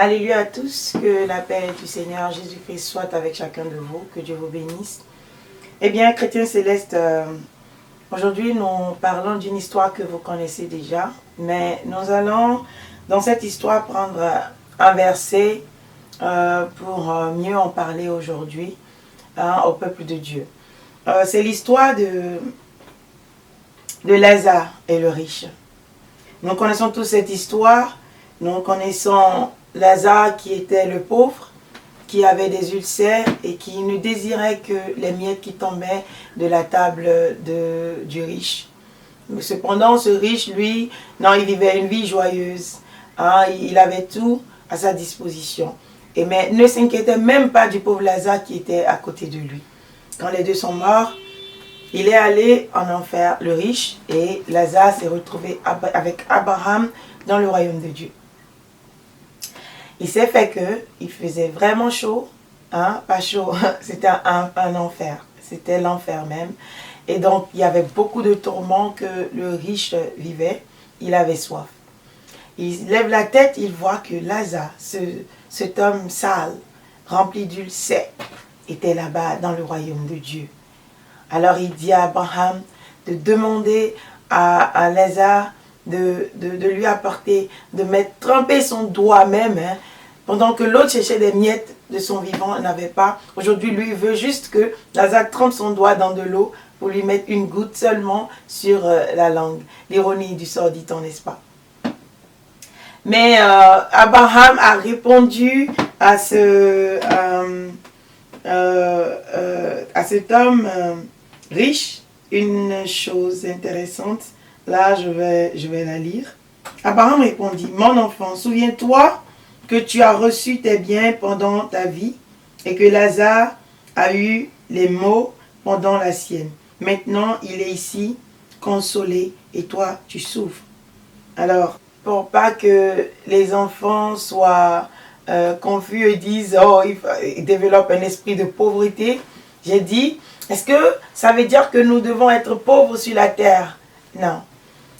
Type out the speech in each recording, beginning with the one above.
Alléluia à tous, que la paix du Seigneur Jésus-Christ soit avec chacun de vous, que Dieu vous bénisse. Eh bien, chrétiens célestes, aujourd'hui nous parlons d'une histoire que vous connaissez déjà, mais nous allons dans cette histoire prendre un verset pour mieux en parler aujourd'hui au peuple de Dieu. C'est l'histoire de Lazare et le riche. Nous connaissons tous cette histoire. Nous connaissons Lazare qui était le pauvre, qui avait des ulcères et qui ne désirait que les miettes qui tombaient de la table du riche. Mais cependant, ce riche, lui, non, il vivait une vie joyeuse. Hein, il avait tout à sa disposition. Mais ne s'inquiétait même pas du pauvre Lazare qui était à côté de lui. Quand les deux sont morts, il est allé en enfer, le riche, et Lazare s'est retrouvé avec Abraham dans le royaume de Dieu. Il s'est fait qu'il faisait vraiment chaud, hein, pas chaud, c'était un enfer, c'était l'enfer même. Et donc, il y avait beaucoup de tourments que le riche vivait, il avait soif. Il lève la tête, il voit que Lazare, cet homme sale, rempli d'ulcères, était là-bas dans le royaume de Dieu. Alors il dit à Abraham de demander à Lazare de lui apporter, de tremper son doigt même, hein, pendant que l'autre cherchait des miettes de son vivant, il n'avait pas. Aujourd'hui, lui, il veut juste que Lazare trempe son doigt dans de l'eau pour lui mettre une goutte seulement sur la langue. L'ironie du sort, dit-on, n'est-ce pas? Mais Abraham a répondu à cet homme riche une chose intéressante. Là, je vais la lire. Abraham répondit, « Mon enfant, souviens-toi que tu as reçu tes biens pendant ta vie et que Lazare a eu les maux pendant la sienne. Maintenant, il est ici, consolé, et toi, tu souffres. » Alors, pour pas que les enfants soient confus et disent, « Oh, il développe un esprit de pauvreté », j'ai dit, est-ce que ça veut dire que nous devons être pauvres sur la terre? Non.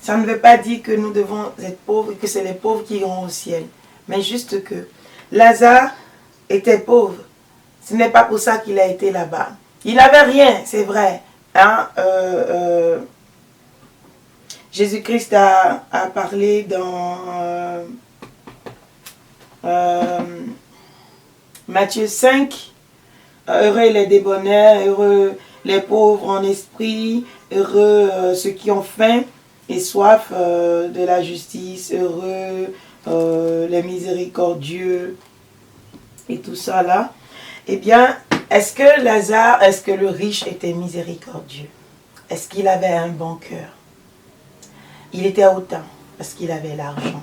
Ça ne veut pas dire que nous devons être pauvres et que c'est les pauvres qui iront au ciel. Mais juste que Lazare était pauvre. Ce n'est pas pour ça qu'il a été là-bas. Il n'avait rien, c'est vrai. Hein? Jésus-Christ a parlé dans Matthieu 5. Heureux les débonnaires, heureux les pauvres en esprit, heureux ceux qui ont faim et soif de la justice, heureux les miséricordieux et tout ça là. Eh bien, est-ce que le riche était miséricordieux? Est-ce qu'il avait un bon cœur? Il était hautain parce qu'il avait l'argent.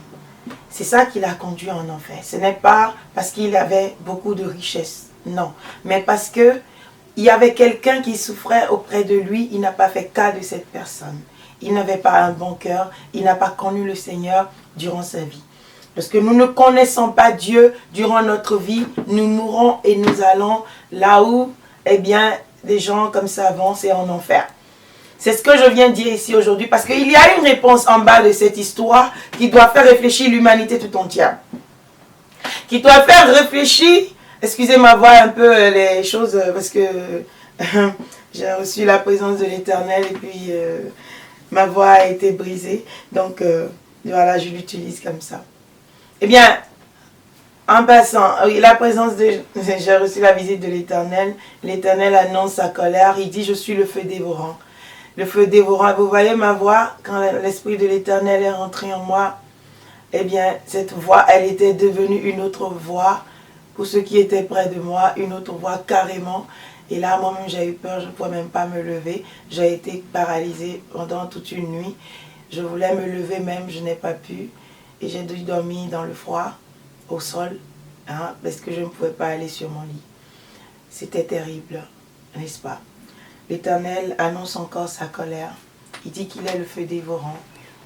C'est ça qui l'a conduit en enfer. Ce n'est pas parce qu'il avait beaucoup de richesses. Non, mais parce que il y avait quelqu'un qui souffrait auprès de lui, il n'a pas fait cas de cette personne. Il n'avait pas un bon cœur, il n'a pas connu le Seigneur durant sa vie. Lorsque nous ne connaissons pas Dieu durant notre vie, nous mourrons et nous allons là où, eh bien, des gens comme ça vont, c'est en enfer. C'est ce que je viens de dire ici aujourd'hui, parce qu'il y a une réponse en bas de cette histoire qui doit faire réfléchir l'humanité tout entière. Qui doit faire réfléchir. Excusez ma voix un peu les choses parce que j'ai reçu la présence de l'Éternel et puis ma voix a été brisée. Donc voilà, je l'utilise comme ça. Eh bien, en passant, la présence de... J'ai reçu la visite de l'Éternel. L'Éternel annonce sa colère. Il dit, je suis le feu dévorant. Le feu dévorant. Vous voyez ma voix, quand l'Esprit de l'Éternel est rentré en moi, eh bien, cette voix, elle était devenue une autre voix. Pour ceux qui étaient près de moi, une autre voix carrément. Et là, moi-même, j'ai eu peur, je ne pouvais même pas me lever. J'ai été paralysée pendant toute une nuit. Je voulais me lever même, je n'ai pas pu. Et j'ai dû dormir dans le froid, au sol, hein, parce que je ne pouvais pas aller sur mon lit. C'était terrible, n'est-ce pas? L'Éternel annonce encore sa colère. Il dit qu'il est le feu dévorant.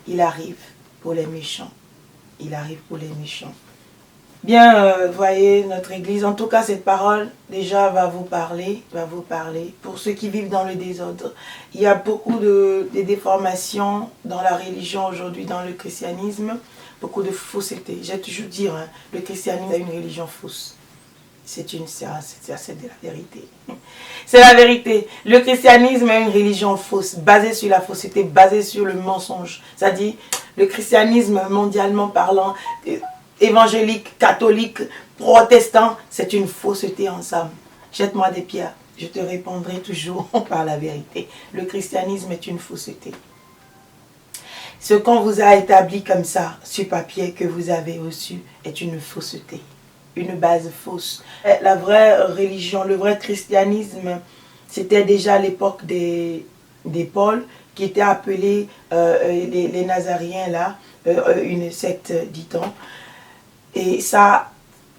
Il arrive pour les méchants. Il arrive pour les méchants. Bien, voyez, notre Église, en tout cas, cette parole, déjà, va vous parler. Pour ceux qui vivent dans le désordre, il y a beaucoup de déformations dans la religion aujourd'hui, dans le christianisme, beaucoup de fausseté. J'ai toujours dit, hein, le christianisme est une religion fausse. C'est de la vérité. C'est la vérité. Le christianisme est une religion fausse, basée sur la fausseté, basée sur le mensonge. C'est-à-dire, le christianisme, mondialement parlant, évangélique, catholique, protestant, c'est une fausseté ensemble. Jette-moi des pierres, je te répondrai toujours par la vérité. Le christianisme est une fausseté. Ce qu'on vous a établi comme ça, sur papier, que vous avez reçu, est une fausseté. Une base fausse. La vraie religion, le vrai christianisme, c'était déjà à l'époque des Paul, qui étaient appelés les Nazaréens, là, une secte, dit-on. Et ça,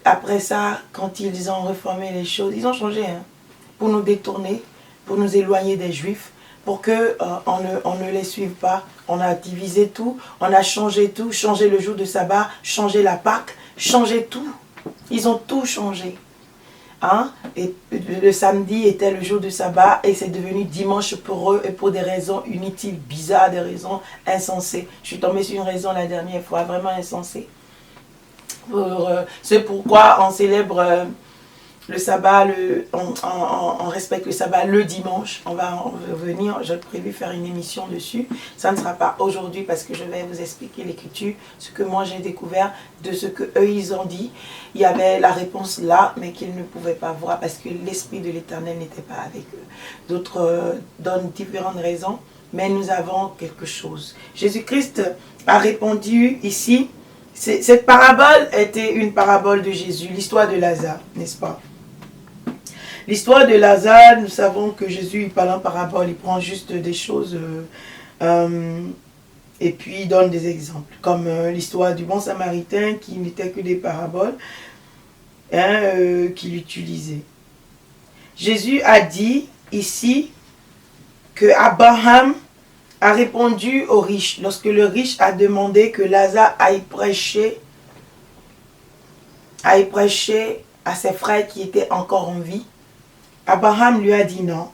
après ça, quand ils ont reformé les choses, ils ont changé, hein, pour nous détourner, pour nous éloigner des Juifs, pour que on ne les suive pas. On a divisé tout, on a changé tout, changé le jour de sabbat, changé la Pâque, changé tout. Ils ont tout changé. Hein? Et le samedi était le jour de sabbat et c'est devenu dimanche pour eux et pour des raisons inutiles, bizarres, des raisons insensées. Je suis tombée sur une raison la dernière fois, vraiment insensée. C'est pourquoi on célèbre le sabbat, on respecte le sabbat le dimanche. On va en revenir, j'ai prévu faire une émission dessus. Ça ne sera pas aujourd'hui parce que je vais vous expliquer l'écriture, ce que moi j'ai découvert de ce que eux ils ont dit. Il y avait la réponse là, mais qu'ils ne pouvaient pas voir parce que l'Esprit de l'Éternel n'était pas avec eux. D'autres donnent différentes raisons, mais nous avons quelque chose. Jésus-Christ a répondu ici. Cette parabole était une parabole de Jésus, l'histoire de Lazare, n'est-ce pas? L'histoire de Lazare, nous savons que Jésus, il parle en parabole, il prend juste des choses et puis il donne des exemples, comme l'histoire du bon samaritain qui n'était que des paraboles qu'il utilisait. Jésus a dit ici que Abraham a répondu au riche, lorsque le riche a demandé que Lazare aille prêcher à ses frères qui étaient encore en vie. Abraham lui a dit non,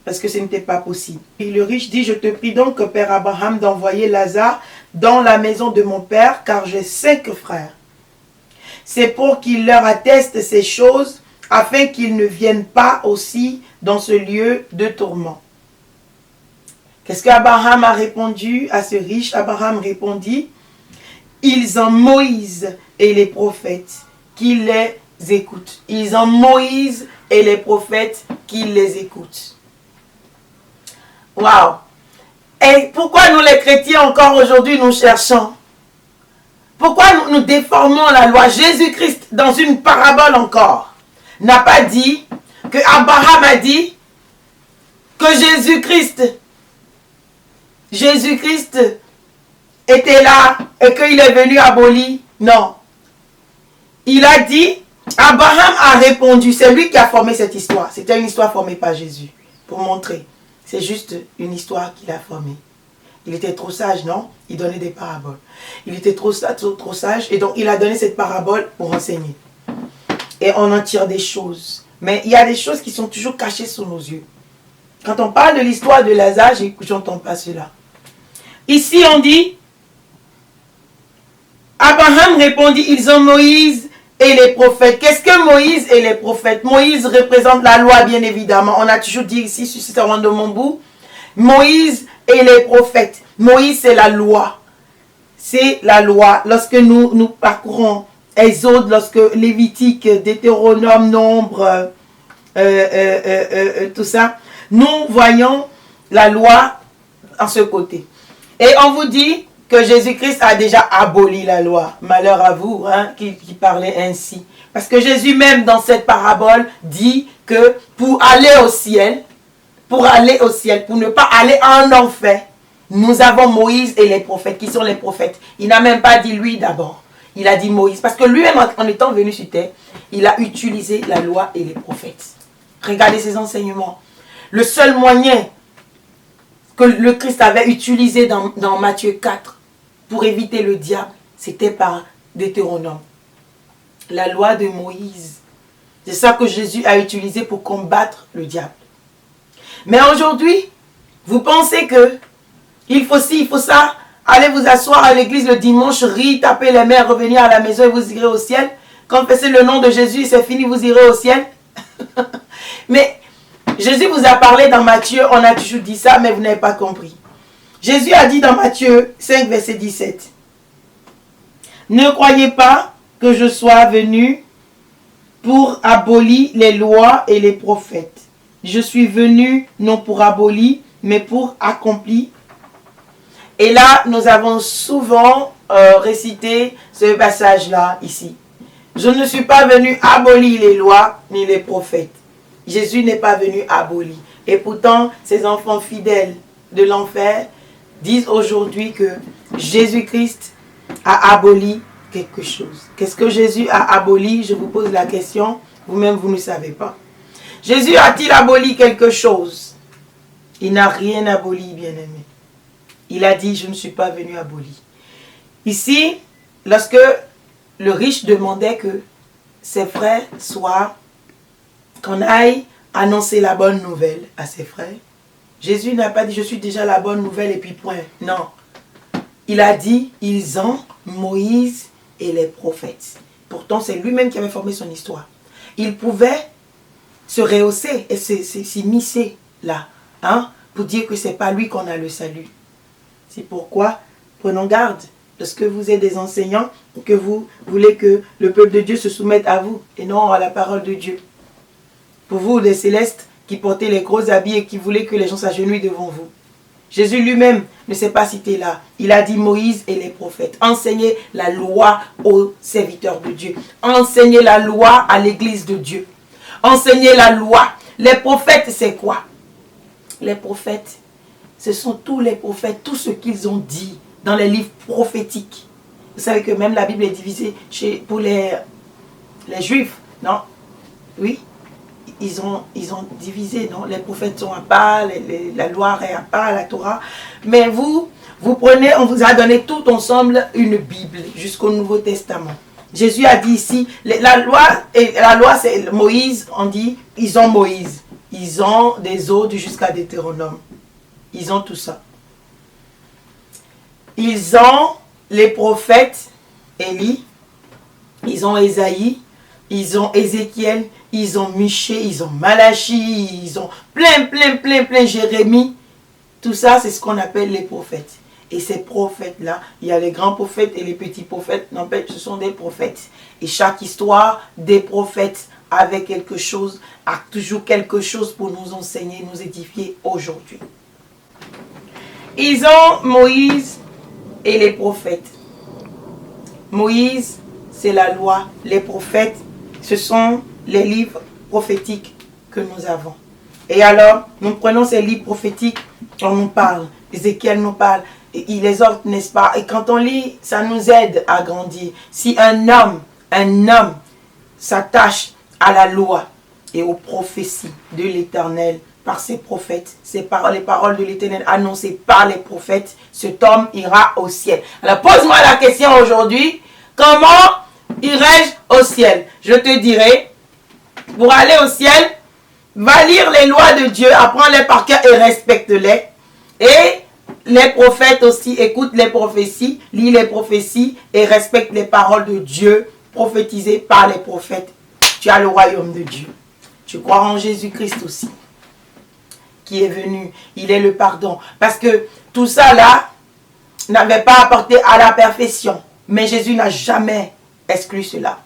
parce que ce n'était pas possible. Et le riche dit, je te prie donc, Père Abraham, d'envoyer Lazare dans la maison de mon père, car j'ai 5 frères. C'est pour qu'il leur atteste ces choses, afin qu'ils ne viennent pas aussi dans ce lieu de tourment. Qu'est-ce qu'Abraham a répondu à ce riche? Abraham répondit, ils ont Moïse et les prophètes qui les écoutent. Ils ont Moïse et les prophètes qui les écoutent. Waouh! Et pourquoi nous les chrétiens encore aujourd'hui nous cherchons? Pourquoi nous déformons la loi? Jésus-Christ, dans une parabole encore, n'a pas dit que Abraham a dit que Jésus-Christ était là et qu'il est venu abolir. Non. Il a dit, Abraham a répondu, c'est lui qui a formé cette histoire. C'était une histoire formée par Jésus, pour montrer. C'est juste une histoire qu'il a formée. Il était trop sage, non? Il donnait des paraboles. Il était trop sage et donc il a donné cette parabole pour enseigner. Et on en tire des choses. Mais il y a des choses qui sont toujours cachées sous nos yeux. Quand on parle de l'histoire de Lazare, j'entends pas cela. Ici on dit, Abraham répondit, ils ont Moïse et les prophètes. Qu'est-ce que Moïse et les prophètes? Moïse représente la loi, bien évidemment. On a toujours dit ici, sur ce rang de mon bout, Moïse et les prophètes. Moïse, c'est la loi. C'est la loi. Lorsque nous parcourons Exode, lorsque Lévitique, Deutéronome, Nombre, tout ça, nous voyons la loi en ce côté. Et on vous dit que Jésus-Christ a déjà aboli la loi. Malheur à vous, hein, qui parlait ainsi. Parce que Jésus même dans cette parabole dit que pour aller au ciel, pour ne pas aller en enfer, nous avons Moïse et les prophètes. Qui sont les prophètes? Il n'a même pas dit lui d'abord. Il a dit Moïse. Parce que lui-même, en étant venu sur terre, il a utilisé la loi et les prophètes. Regardez ses enseignements. Le seul moyen que le Christ avait utilisé dans Matthieu 4 pour éviter le diable, c'était par Deutéronome. la loi de Moïse. C'est ça que Jésus a utilisé pour combattre le diable. Mais aujourd'hui, vous pensez que il faut ci, il faut ça, allez vous asseoir à l'église le dimanche, rire, taper les mains, revenir à la maison et vous irez au ciel. Confessez le nom de Jésus, c'est fini, vous irez au ciel. Mais Jésus vous a parlé dans Matthieu, on a toujours dit ça, mais vous n'avez pas compris. Jésus a dit dans Matthieu 5, verset 17, « Ne croyez pas que je sois venu pour abolir les lois et les prophètes. Je suis venu non pour abolir, mais pour accomplir. » Et là, nous avons souvent récité ce passage-là ici. Je ne suis pas venu abolir les lois ni les prophètes. Jésus n'est pas venu abolir. Et pourtant, ces enfants fidèles de l'enfer disent aujourd'hui que Jésus-Christ a aboli quelque chose. Qu'est-ce que Jésus a aboli? Je vous pose la question. Vous-même, vous ne savez pas. Jésus a-t-il aboli quelque chose? Il n'a rien aboli, bien-aimé. Il a dit, je ne suis pas venu abolir. Ici, lorsque le riche demandait que ses frères soient, qu'on aille annoncer la bonne nouvelle à ses frères, Jésus n'a pas dit, je suis déjà la bonne nouvelle et puis point. Non. Il a dit, ils ont Moïse et les prophètes. Pourtant, c'est lui-même qui avait formé son histoire. Il pouvait se rehausser et s'immiscer là, hein, pour dire que ce n'est pas lui qu'on a le salut. C'est pourquoi, prenons garde, lorsque vous êtes des enseignants, que vous voulez que le peuple de Dieu se soumette à vous et non à la parole de Dieu. Pour vous, les célestes qui portaient les gros habits et qui voulaient que les gens s'agenouillent devant vous. Jésus lui-même ne s'est pas cité là. Il a dit Moïse et les prophètes. Enseignez la loi aux serviteurs de Dieu. Enseignez la loi à l'église de Dieu. Enseignez la loi. Les prophètes, c'est quoi? Les prophètes, ce sont tous les prophètes, tout ce qu'ils ont dit dans les livres prophétiques. Vous savez que même la Bible est divisée pour les Juifs, non? Oui. Ils ont divisé, non? Les prophètes sont à part, la loi est à part, la Torah. Mais vous prenez, on vous a donné tout ensemble une Bible jusqu'au Nouveau Testament. Jésus a dit ici, la loi c'est Moïse, on dit, ils ont Moïse. Ils ont des Odes jusqu'à Deutéronome. Ils ont tout ça. Ils ont les prophètes, Élie, ils ont Ésaïe, ils ont Ézéchiel, ils ont Michée, ils ont Malachie, ils ont plein, Jérémie. Tout ça, c'est ce qu'on appelle les prophètes. Et ces prophètes-là, il y a les grands prophètes et les petits prophètes. N'empêche, ce sont des prophètes. Et chaque histoire des prophètes avait quelque chose, a toujours quelque chose pour nous enseigner, nous édifier aujourd'hui. Ils ont Moïse et les prophètes. Moïse, c'est la loi. Les prophètes, ce sont les livres prophétiques que nous avons. Et alors, nous prenons ces livres prophétiques, on nous parle. Ézéchiel nous parle, il les ordre, n'est-ce pas? Et quand on lit, ça nous aide à grandir. Si un homme s'attache à la loi et aux prophéties de l'Éternel par ses prophètes, les paroles de l'Éternel annoncées par les prophètes, cet homme ira au ciel. Alors pose-moi la question aujourd'hui, comment irai-je au ciel? Je te dirai, pour aller au ciel, va lire les lois de Dieu, apprends-les par cœur et respecte-les. Et les prophètes aussi, écoute les prophéties, lis les prophéties et respecte les paroles de Dieu prophétisées par les prophètes. Tu as le royaume de Dieu. Tu crois en Jésus-Christ aussi, qui est venu. Il est le pardon. Parce que tout ça là n'avait pas apporté à la perfection. Mais Jésus n'a jamais exclu cela.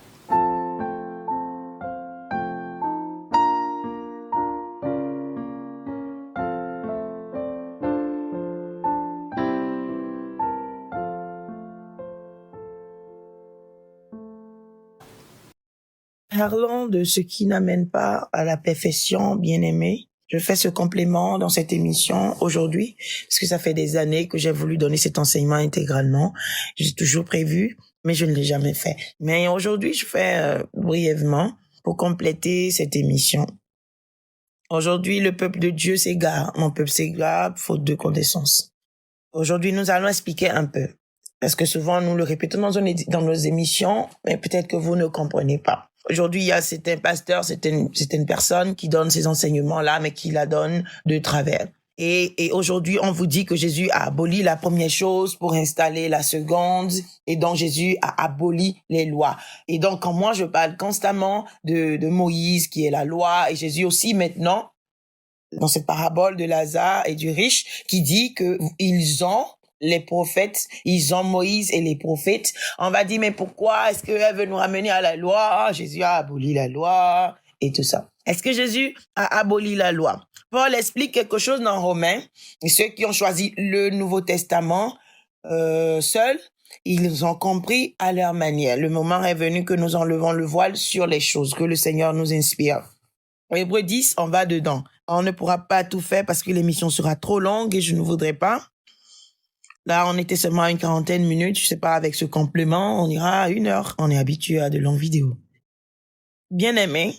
Parlons de ce qui n'amène pas à la perfection, bien-aimé. Je fais ce complément dans cette émission aujourd'hui, parce que ça fait des années que j'ai voulu donner cet enseignement intégralement. J'ai toujours prévu, mais je ne l'ai jamais fait. Mais aujourd'hui, je fais brièvement pour compléter cette émission. Aujourd'hui, le peuple de Dieu s'égare. Mon peuple s'égare, faute de connaissance. Aujourd'hui, nous allons expliquer un peu. Parce que souvent, nous le répétons dans nos émissions, mais peut-être que vous ne comprenez pas. Aujourd'hui, il y a certains pasteurs, certaines personnes qui donnent ces enseignements-là, mais qui la donnent de travers. Et aujourd'hui, on vous dit que Jésus a aboli la première chose pour installer la seconde. Et donc, Jésus a aboli les lois. Et donc, quand moi, je parle constamment de Moïse, qui est la loi, et Jésus aussi maintenant, dans cette parabole de Lazare et du riche, qui dit que ils ont les prophètes, ils ont Moïse et les prophètes. On va dire, mais pourquoi est-ce qu'elle veut nous ramener à la loi? Jésus a aboli la loi et tout ça. Est-ce que Jésus a aboli la loi? Paul explique quelque chose dans Romains. Et ceux qui ont choisi le Nouveau Testament seuls, ils ont compris à leur manière. Le moment est venu que nous enlevons le voile sur les choses, que le Seigneur nous inspire. Hébreux 10, on va dedans. On ne pourra pas tout faire parce que l'émission sera trop longue et je ne voudrais pas. Là, on était seulement à une 40 minutes. Je sais pas, avec ce complément, on ira à 1 heure. On est habitué à de longues vidéos. Bien aimé,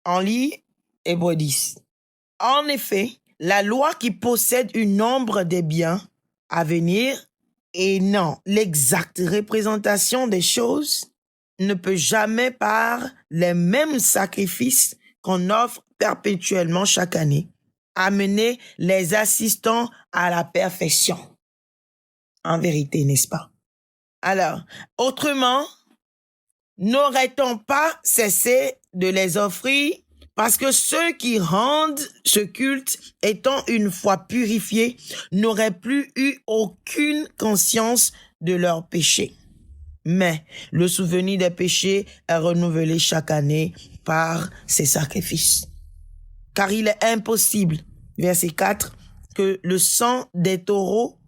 on lit Hébreux 10. En effet, la loi qui possède une ombre des biens à venir et non l'exacte représentation des choses ne peut jamais par les mêmes sacrifices qu'on offre perpétuellement chaque année amener les assistants à la perfection. En vérité, n'est-ce pas? Alors, autrement, n'aurait-on pas cessé de les offrir parce que ceux qui rendent ce culte, étant une fois purifiés, n'auraient plus eu aucune conscience de leurs péchés. Mais le souvenir des péchés est renouvelé chaque année par ces sacrifices. Car il est impossible, verset 4, que le sang des taureaux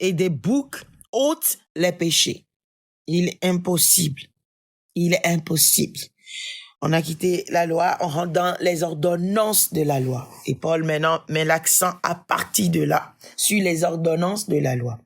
et des boucs ôte les péchés. Il est impossible. Il est impossible. On a quitté la loi, on rentre dans les ordonnances de la loi. Et Paul maintenant met l'accent à partir de là, sur les ordonnances de la loi.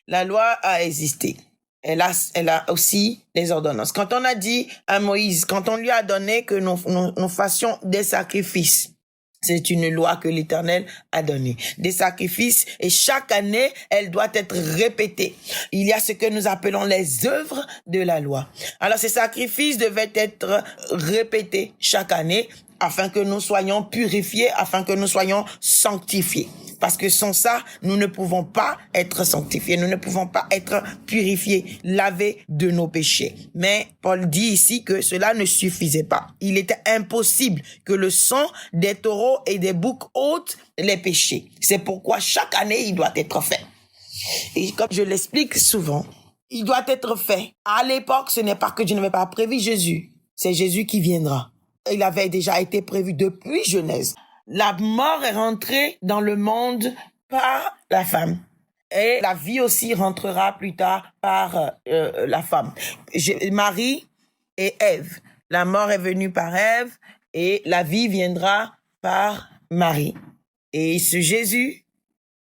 La loi a existé. Elle a aussi les ordonnances. Quand on a dit à Moïse, quand on lui a donné que nous fassions des sacrifices, c'est une loi que l'Éternel a donnée. Des sacrifices et chaque année, elle doit être répétée. Il y a ce que nous appelons les œuvres de la loi. Alors ces sacrifices devaient être répétés chaque année afin que nous soyons purifiés, afin que nous soyons sanctifiés. Parce que sans ça, nous ne pouvons pas être sanctifiés, nous ne pouvons pas être purifiés, lavés de nos péchés. Mais Paul dit ici que cela ne suffisait pas. Il était impossible que le sang des taureaux et des boucs ôte les péchés. C'est pourquoi chaque année, il doit être fait. Et comme je l'explique souvent, il doit être fait. À l'époque, ce n'est pas que Dieu n'avait pas prévu Jésus. C'est Jésus qui viendra. Il avait déjà été prévu depuis Genèse. La mort est rentrée dans le monde par la femme. Et la vie aussi rentrera plus tard par la femme. Marie et Ève. La mort est venue par Ève et la vie viendra par Marie. Et ce Jésus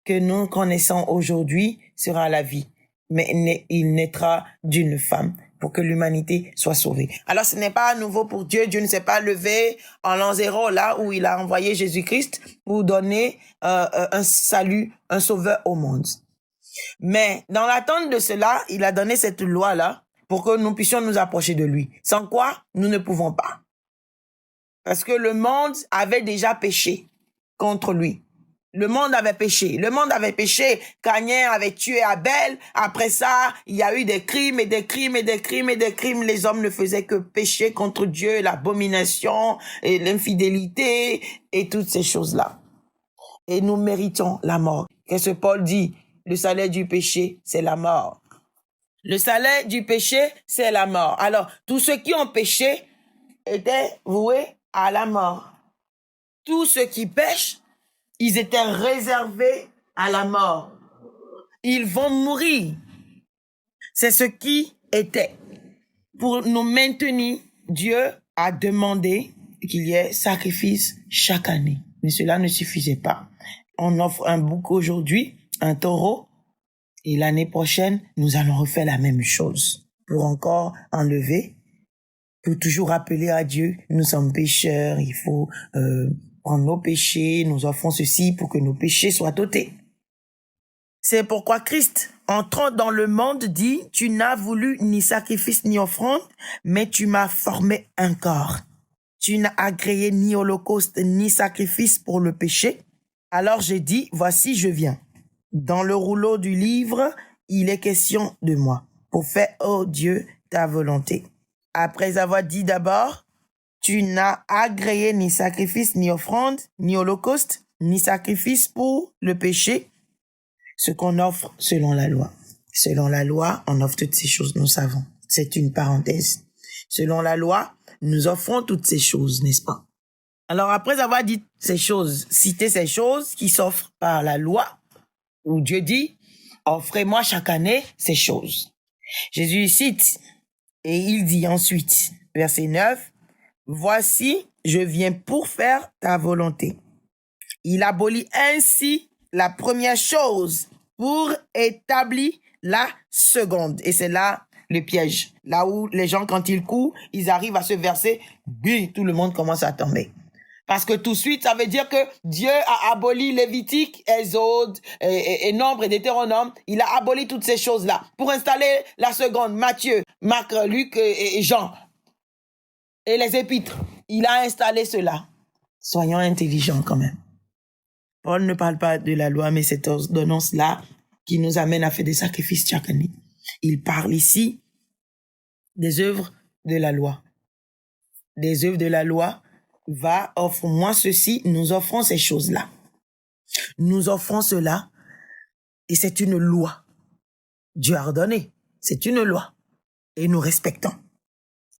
que nous connaissons aujourd'hui sera la vie. Mais il naîtra d'une femme pour que l'humanité soit sauvée. Alors ce n'est pas nouveau pour Dieu. Dieu ne s'est pas levé en l'an 0 là où il a envoyé Jésus-Christ pour donner un salut, un sauveur au monde. Mais dans l'attente de cela, il a donné cette loi-là pour que nous puissions nous approcher de lui. Sans quoi, nous ne pouvons pas. Parce que le monde avait déjà péché contre lui. Le monde avait péché. Le monde avait péché. Caïn avait tué Abel. Après ça, il y a eu des crimes et des crimes et des crimes et des crimes. Les hommes ne faisaient que pécher contre Dieu, l'abomination et l'infidélité et toutes ces choses-là. Et nous méritons la mort. Qu'est-ce que Paul dit? Le salaire du péché, c'est la mort. Le salaire du péché, c'est la mort. Alors, tous ceux qui ont péché étaient voués à la mort. Tous ceux qui pêchent, ils étaient réservés à la mort. Ils vont mourir. C'est ce qui était. Pour nous maintenir, Dieu a demandé qu'il y ait sacrifice chaque année. Mais cela ne suffisait pas. On offre un bouc aujourd'hui, un taureau, et l'année prochaine, nous allons refaire la même chose. Pour encore enlever, pour toujours rappeler à Dieu, nous sommes pécheurs, il faut prendre nos péchés, nous offrons ceci pour que nos péchés soient ôtés. C'est pourquoi Christ entrant dans le monde, dit, tu n'as voulu ni sacrifice ni offrande, mais tu m'as formé un corps. Tu n'as agréé ni holocauste ni sacrifice pour le péché. Alors j'ai dit, voici, je viens. Dans le rouleau du livre, il est question de moi, pour faire, ô Dieu, ta volonté. Après avoir dit d'abord, tu n'as agréé ni sacrifice, ni offrande, ni holocauste, ni sacrifice pour le péché, ce qu'on offre selon la loi. Selon la loi, on offre toutes ces choses, nous savons. C'est une parenthèse. Selon la loi, nous offrons toutes ces choses, n'est-ce pas? Alors après avoir dit ces choses, cité ces choses qui s'offrent par la loi, où Dieu dit, offrez-moi chaque année ces choses. Jésus cite, et il dit ensuite, verset 9, voici, je viens pour faire ta volonté. Il abolit ainsi la première chose pour établir la seconde. Et c'est là le piège. Là où les gens, quand ils courent, ils arrivent à ce verset, bim, tout le monde commence à tomber. Parce que tout de suite, ça veut dire que Dieu a aboli Lévitique, Exode, et Nombre et Deutéronome. Il a aboli toutes ces choses-là pour installer la seconde, Matthieu, Marc, Luc et Jean. Et les épîtres. Il a installé cela. Soyons intelligents quand même. Paul ne parle pas de la loi, mais cette ordonnance-là qui nous amène à faire des sacrifices chaque année. Il parle ici des œuvres de la loi. Des œuvres de la loi. Va, offre-moi ceci, nous offrons ces choses-là. Nous offrons cela, et c'est une loi. Dieu a ordonné, c'est une loi, et nous respectons.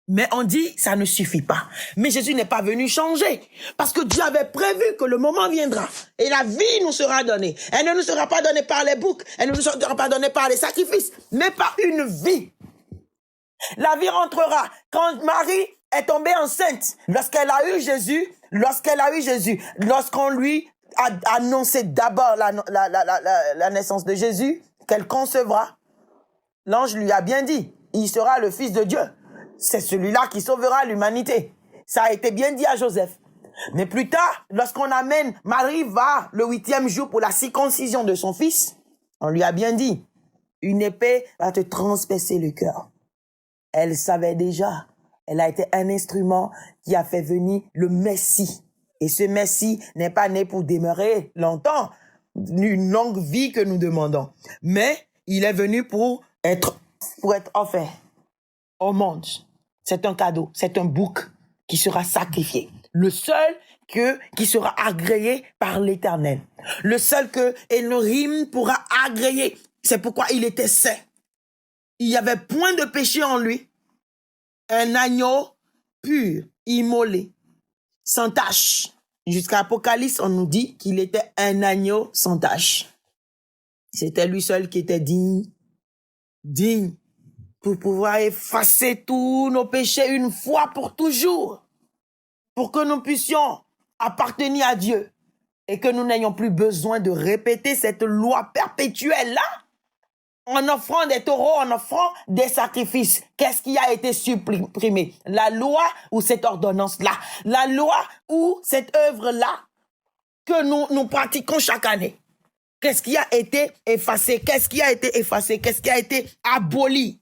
Mais on dit, ça ne suffit pas. Mais Jésus n'est pas venu changer, parce que Dieu avait prévu que le moment viendra, et la vie nous sera donnée. Elle ne nous sera pas donnée par les boucs, elle ne nous sera pas donnée par les sacrifices, mais par une vie. La vie rentrera quand Marie est tombée enceinte, lorsqu'elle a eu Jésus, lorsqu'on lui a annoncé d'abord la naissance de Jésus, qu'elle concevra, l'ange lui a bien dit, il sera le Fils de Dieu. C'est celui-là qui sauvera l'humanité. Ça a été bien dit à Joseph. Mais plus tard, lorsqu'on amène, Marie va le 8e jour pour la circoncision de son fils, on lui a bien dit, une épée va te transpercer le cœur. Elle savait déjà. Elle a été un instrument qui a fait venir le Messie. Et ce Messie n'est pas né pour demeurer longtemps, une longue vie que nous demandons. Mais il est venu pour être offert au monde. C'est un cadeau, c'est un bouc qui sera sacrifié. Le seul qui sera agréé par l'Éternel. Le seul que Elohim pourra agréer. C'est pourquoi il était saint. Il n'y avait point de péché en lui. Un agneau pur, immolé, sans tache. Jusqu'à Apocalypse, on nous dit qu'il était un agneau sans tache. C'était lui seul qui était digne, pour pouvoir effacer tous nos péchés une fois pour toujours, pour que nous puissions appartenir à Dieu et que nous n'ayons plus besoin de répéter cette loi perpétuelle-là. En offrant des taureaux, en offrant des sacrifices, qu'est-ce qui a été supprimé? La loi ou cette ordonnance-là? La loi ou cette œuvre-là que nous pratiquons chaque année? Qu'est-ce qui a été effacé? Qu'est-ce qui a été effacé? Qu'est-ce qui a été aboli?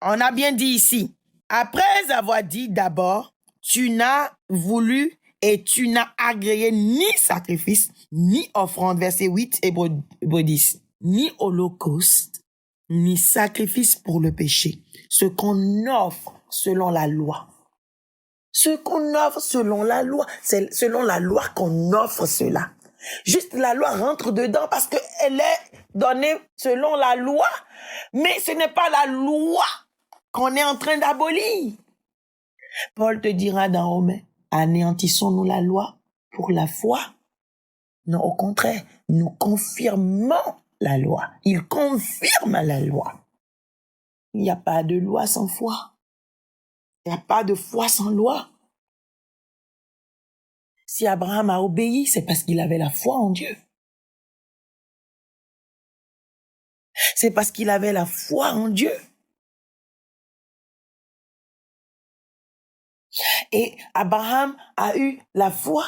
On a bien dit ici, après avoir dit d'abord, tu n'as voulu et tu n'as agréé ni sacrifice, ni offrande, verset 8, Hébreux 10, ni holocauste, ni sacrifice pour le péché, ce qu'on offre selon la loi. Ce qu'on offre selon la loi, c'est selon la loi qu'on offre cela. Juste la loi rentre dedans parce qu'elle est donnée selon la loi, mais ce n'est pas la loi qu'on est en train d'abolir. Paul te dira dans Romains, anéantissons-nous la loi pour la foi? Non, au contraire, nous confirmons la loi. Il confirme la loi. Il n'y a pas de loi sans foi. Il n'y a pas de foi sans loi. Si Abraham a obéi, c'est parce qu'il avait la foi en Dieu. C'est parce qu'il avait la foi en Dieu. Et Abraham a eu la foi.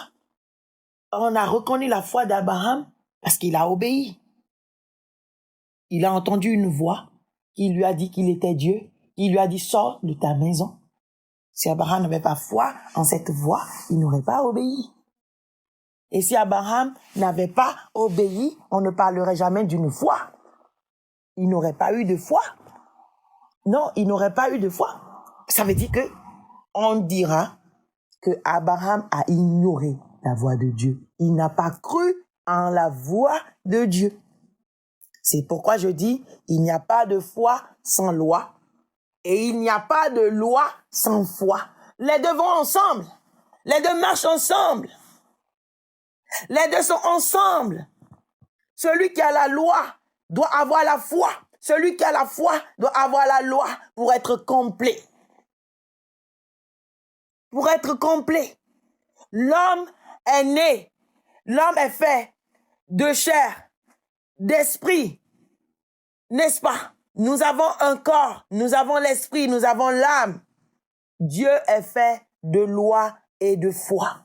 On a reconnu la foi d'Abraham parce qu'il a obéi. il a entendu une voix qui lui a dit qu'il était Dieu, qui lui a dit, sors de ta maison. Si Abraham n'avait pas foi en cette voix, il n'aurait pas obéi. Et si Abraham n'avait pas obéi, on ne parlerait jamais d'une foi. Il n'aurait pas eu de foi. Non, il n'aurait pas eu de foi. Ça veut dire que on dira que Abraham a ignoré la voix de Dieu. Il n'a pas cru en la voix de Dieu. C'est pourquoi je dis, il n'y a pas de foi sans loi et il n'y a pas de loi sans foi. Les deux vont ensemble. Les deux marchent ensemble. Les deux sont ensemble. Celui qui a la loi doit avoir la foi. Celui qui a la foi doit avoir la loi pour être complet. Pour être complet. L'homme est né. L'homme est fait de chair, d'esprit. N'est-ce pas? Nous avons un corps, nous avons l'esprit, nous avons l'âme. Dieu est fait de loi et de foi.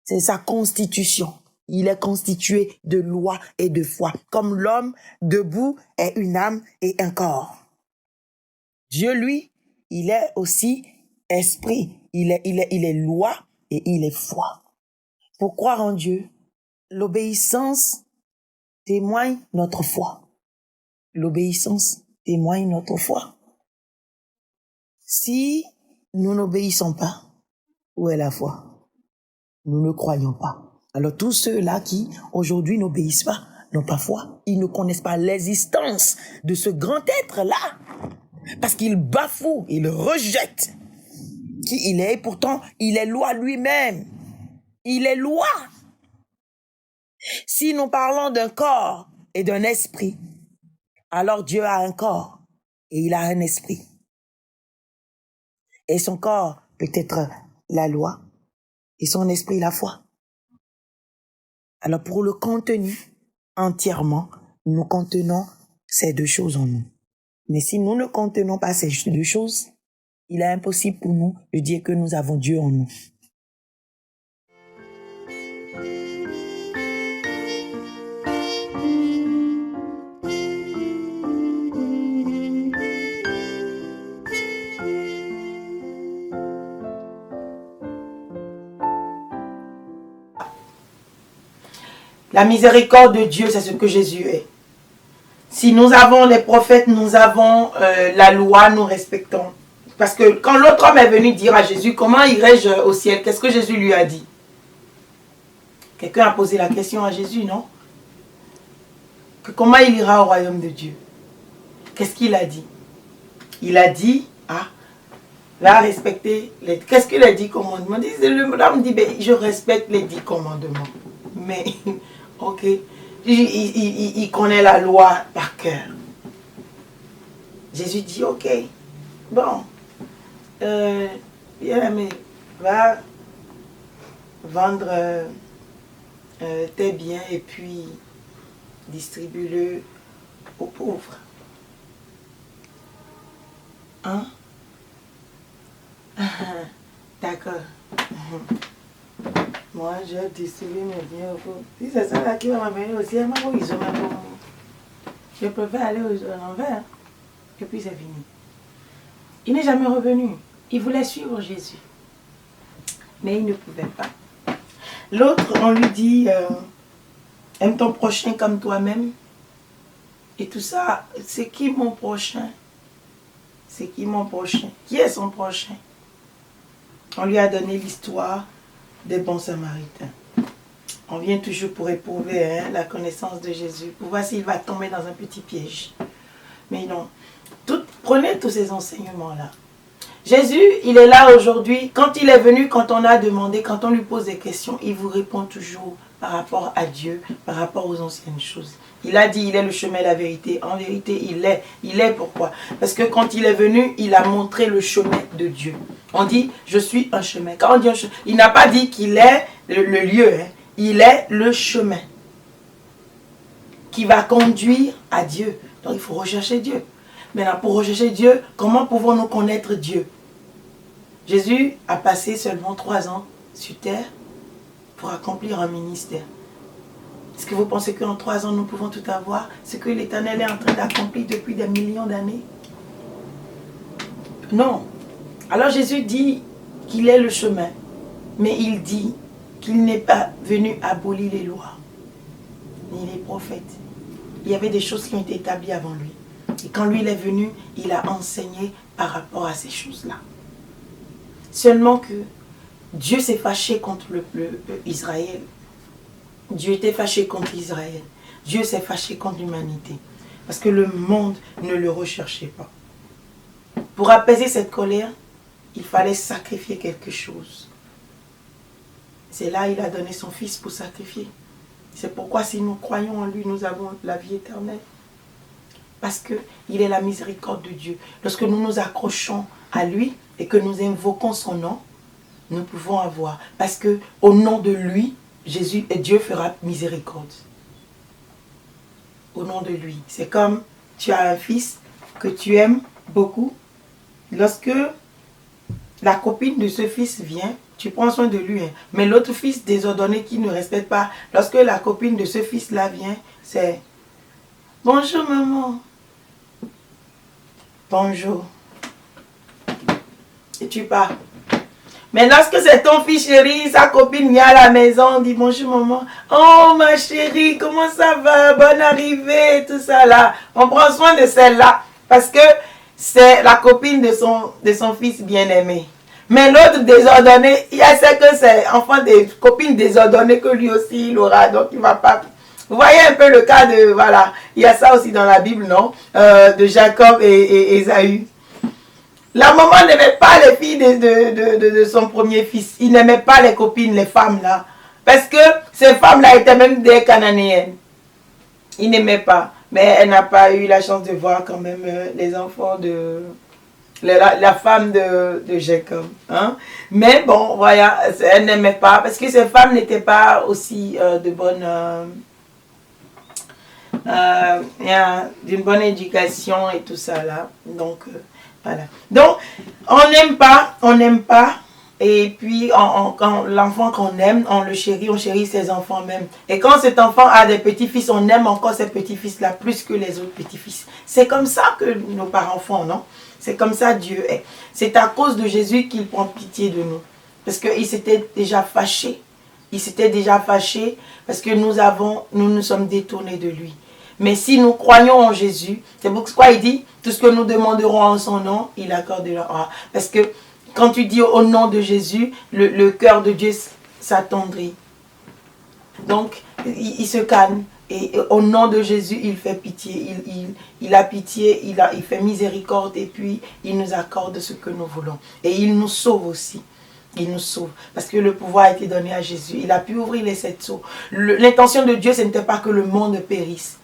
C'est sa constitution. Il est constitué de loi et de foi. Comme l'homme debout est une âme et un corps. Dieu, lui, il est aussi esprit. Il est loi et il est foi. Pour croire en Dieu, l'obéissance témoigne notre foi. L'obéissance témoigne notre foi. Si nous n'obéissons pas, où est la foi? Nous ne croyons pas. Alors tous ceux-là qui aujourd'hui n'obéissent pas, n'ont pas foi. Ils ne connaissent pas l'existence de ce grand être-là. Parce qu'ils bafouent, ils rejettent qui il est. Et pourtant, il est loi lui-même. Il est loi. Si nous parlons d'un corps et d'un esprit, alors Dieu a un corps et il a un esprit. Et son corps peut être la loi et son esprit la foi. Alors pour le contenir entièrement, nous contenons ces deux choses en nous. Mais si nous ne contenons pas ces deux choses, il est impossible pour nous de dire que nous avons Dieu en nous. La miséricorde de Dieu, c'est ce que Jésus est. Si nous avons les prophètes, nous avons la loi, nous respectons. Parce que quand l'autre homme est venu dire à Jésus, comment irai-je au ciel? Qu'est-ce que Jésus lui a dit? Quelqu'un a posé la question à Jésus, non? Que comment il ira au royaume de Dieu? Qu'est-ce qu'il a dit? Il a dit, va respecter les... Qu'est-ce qu'il a dit commandements? L'homme dit, ben, je respecte les 10 commandements. Mais, ok, il connaît la loi par cœur. Jésus dit, ok, bon, bien aimé, va vendre tes biens et puis distribue-le aux pauvres. Hein? D'accord. Moi, je distribue mes biens aux pauvres. Si c'est ça là qui va m'amener au ciel, je préfère aller à l'envers. Et puis c'est fini. Il n'est jamais revenu. Il voulait suivre Jésus. Mais il ne pouvait pas. L'autre, on lui dit, aime ton prochain comme toi-même. Et tout ça, c'est qui mon prochain? C'est qui mon prochain? Qui est son prochain? On lui a donné l'histoire des bons samaritains. On vient toujours pour éprouver la connaissance de Jésus, pour voir s'il va tomber dans un petit piège. Mais non, prenez tous ces enseignements-là. Jésus, il est là aujourd'hui. Quand il est venu, quand on a demandé, quand on lui pose des questions, il vous répond toujours par rapport à Dieu, par rapport aux anciennes choses. Il a dit, il est le chemin et la vérité. En vérité, il est. Il est pourquoi? Parce que quand il est venu, il a montré le chemin de Dieu. On dit, je suis un chemin. Quand on dit un chemin, il n'a pas dit qu'il est le lieu. Il est le chemin qui va conduire à Dieu. Donc il faut rechercher Dieu. Maintenant, pour rechercher Dieu, comment pouvons-nous connaître Dieu? Jésus a passé seulement 3 ans sur terre pour accomplir un ministère. Est-ce que vous pensez qu'en 3 ans, nous pouvons tout avoir? Ce que l'Éternel est en train d'accomplir depuis des millions d'années? Non. Alors Jésus dit qu'il est le chemin. Mais il dit qu'il n'est pas venu abolir les lois, ni les prophètes. Il y avait des choses qui ont été établies avant lui. Et quand lui il est venu, il a enseigné par rapport à ces choses-là. Seulement que Dieu s'est fâché contre Israël. Dieu était fâché contre Israël. Dieu s'est fâché contre l'humanité. Parce que le monde ne le recherchait pas. Pour apaiser cette colère, il fallait sacrifier quelque chose. C'est là qu'il a donné son fils pour sacrifier. C'est pourquoi si nous croyons en lui, nous avons la vie éternelle. Parce qu'il est la miséricorde de Dieu. Lorsque nous nous accrochons à lui et que nous invoquons son nom, nous pouvons avoir. Parce qu'au nom de lui, Jésus et Dieu fera miséricorde. Au nom de lui. C'est comme tu as un fils que tu aimes beaucoup. Lorsque la copine de ce fils vient, tu prends soin de lui. Hein. Mais l'autre fils désordonné qui ne respecte pas, lorsque la copine de ce fils-là vient, c'est « Bonjour maman. Bonjour. » Et tu pars. Mais lorsque c'est ton fils chéri, sa copine vient à la maison, on dit « Bonjour maman. Oh ma chérie, comment ça va? Bonne arrivée, tout ça là. » On prend soin de celle-là parce que c'est la copine de son fils bien-aimé. Mais l'autre désordonné, il y a ce que c'est enfant des copines désordonnées que lui aussi il aura, donc il ne va pas. Vous voyez un peu le cas de, voilà, il y a ça aussi dans la Bible, non? De Jacob et Ésaü. La maman n'aimait pas les filles de son premier fils. Il n'aimait pas les copines, les femmes là. Parce que ces femmes-là étaient même des Cananéennes. Il n'aimait pas. Mais elle n'a pas eu la chance de voir quand même les enfants de... La femme de Jacob. Hein? Mais bon, voilà, elle n'aimait pas. Parce que ces femmes n'étaient pas aussi de bonnes... d'une bonne éducation et tout ça là. Donc, voilà. Donc, on n'aime pas. Et puis, quand l'enfant qu'on aime, on le chérit, on chérit ses enfants même. Et quand cet enfant a des petits-fils, on aime encore ces petits-fils-là plus que les autres petits-fils. C'est comme ça que nos parents font, non? C'est comme ça Dieu est. C'est à cause de Jésus qu'il prend pitié de nous. Parce qu'il s'était déjà fâché. Il s'était déjà fâché parce que nous nous sommes détournés de lui. Mais si nous croyons en Jésus, c'est pourquoi il dit, tout ce que nous demanderons en son nom, il accordera. Parce que quand tu dis au nom de Jésus, le cœur de Dieu s'attendrit. Donc, il se calme. Et au nom de Jésus, il fait pitié. Il a pitié, il fait miséricorde. Et puis, il nous accorde ce que nous voulons. Et il nous sauve aussi. Il nous sauve. Parce que le pouvoir a été donné à Jésus. Il a pu ouvrir les 7 sceaux. L'intention de Dieu, ce n'était pas que le monde périsse.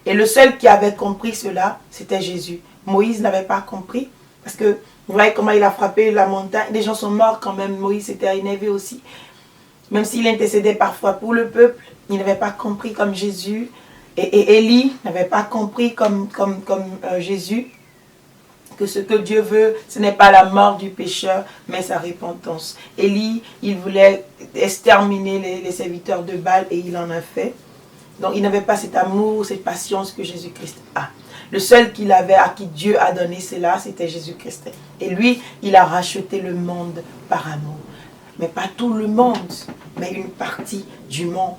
Et le seul qui avait compris cela, c'était Jésus. Moïse n'avait pas compris. Parce que vous voyez comment il a frappé la montagne. Les gens sont morts quand même. Moïse était énervé aussi. Même s'il intercédait parfois pour le peuple, il n'avait pas compris comme Jésus. Et Élie n'avait pas compris comme Jésus. Que ce que Dieu veut, ce n'est pas la mort du pécheur, mais sa repentance. Élie, il voulait exterminer les serviteurs de Baal et il en a fait. Donc il n'avait pas cet amour, cette patience que Jésus-Christ a. Le seul qu'il avait, à qui Dieu a donné cela, c'était Jésus-Christ. Et lui, il a racheté le monde par amour. Mais pas tout le monde, mais une partie du monde.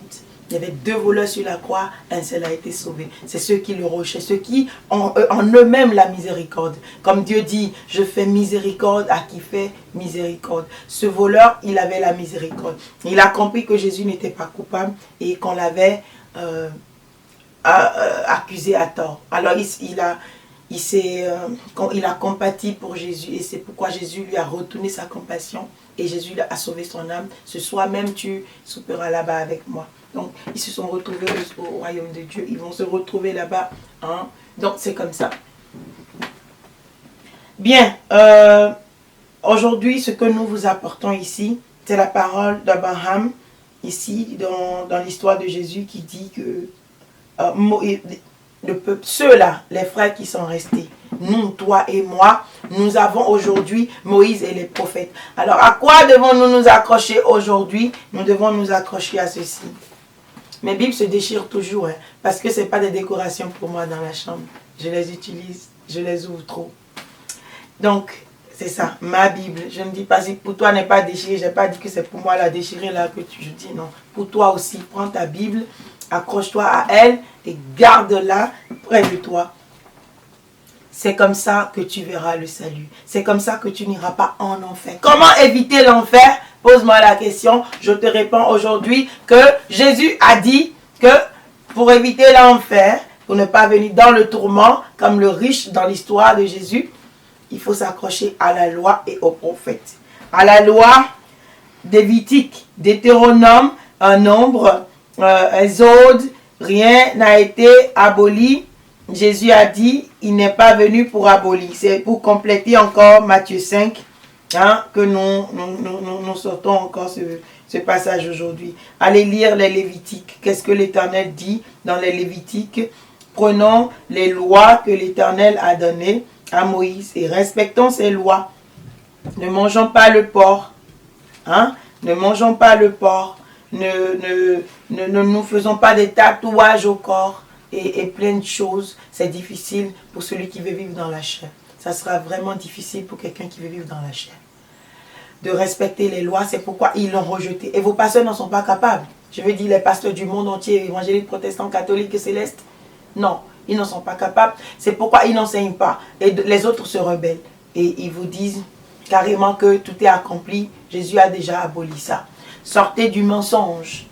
Il y avait 2 voleurs sur la croix, un seul a été sauvé. C'est ceux qui le recherchent, ceux qui ont en eux-mêmes la miséricorde. Comme Dieu dit, je fais miséricorde à qui fait miséricorde. Ce voleur, il avait la miséricorde. Il a compris que Jésus n'était pas coupable et qu'on l'avait accusé à tort. Alors il a compati pour Jésus et c'est pourquoi Jésus lui a retourné sa compassion et Jésus a sauvé son âme. Ce soir même tu souperas là-bas avec moi. Donc ils se sont retrouvés au royaume de Dieu. Ils vont se retrouver là-bas. Hein? Donc c'est comme ça. Bien. Aujourd'hui ce que nous vous apportons ici, c'est la parole d'Abraham. Ici dans l'histoire de Jésus qui dit que le peuple, ceux-là, les frères qui sont restés, nous, toi et moi, nous avons aujourd'hui Moïse et les prophètes. Alors, à quoi devons-nous nous accrocher aujourd'hui? Nous devons nous accrocher à ceci. Mes Bibles se déchirent toujours, hein, parce que ce n'est pas des décorations pour moi dans la chambre. Je les utilise, je les ouvre trop. Donc, c'est ça, ma Bible. Je ne dis pas si pour toi n'est pas déchirée, je n'ai pas dit que c'est pour moi la déchirée là que je dis non. Pour toi aussi, prends ta Bible, accroche-toi à elle et garde-la près de toi. C'est comme ça que tu verras le salut. C'est comme ça que tu n'iras pas en enfer. Comment éviter l'enfer? Pose-moi la question. Je te réponds aujourd'hui que Jésus a dit que pour éviter l'enfer, pour ne pas venir dans le tourment, comme le riche dans l'histoire de Jésus, il faut s'accrocher à la loi et aux prophètes. À la loi Lévitique, Deutéronome, un nombre, Exode, rien n'a été aboli. Jésus a dit, il n'est pas venu pour abolir. C'est pour compléter encore Matthieu 5, hein, que nous sortons encore ce passage aujourd'hui. Allez lire les Lévitiques. Qu'est-ce que l'Éternel dit dans les Lévitiques? Prenons les lois que l'Éternel a données à Moïse et respectons ces lois. Ne mangeons pas le porc. Hein? Ne mangeons pas le porc. Ne nous faisons pas des tatouages au corps et plein de choses. C'est difficile pour celui qui veut vivre dans la chair. Ça sera vraiment difficile pour quelqu'un qui veut vivre dans la chair. De respecter les lois, c'est pourquoi ils l'ont rejeté. Et vos pasteurs n'en sont pas capables. Je veux dire les pasteurs du monde entier, évangéliques, protestants, catholiques et célestes. Non, ils n'en sont pas capables. C'est pourquoi ils n'enseignent pas. Et les autres se rebellent. Et ils vous disent carrément que tout est accompli. Jésus a déjà aboli ça. Sortez du mensonge.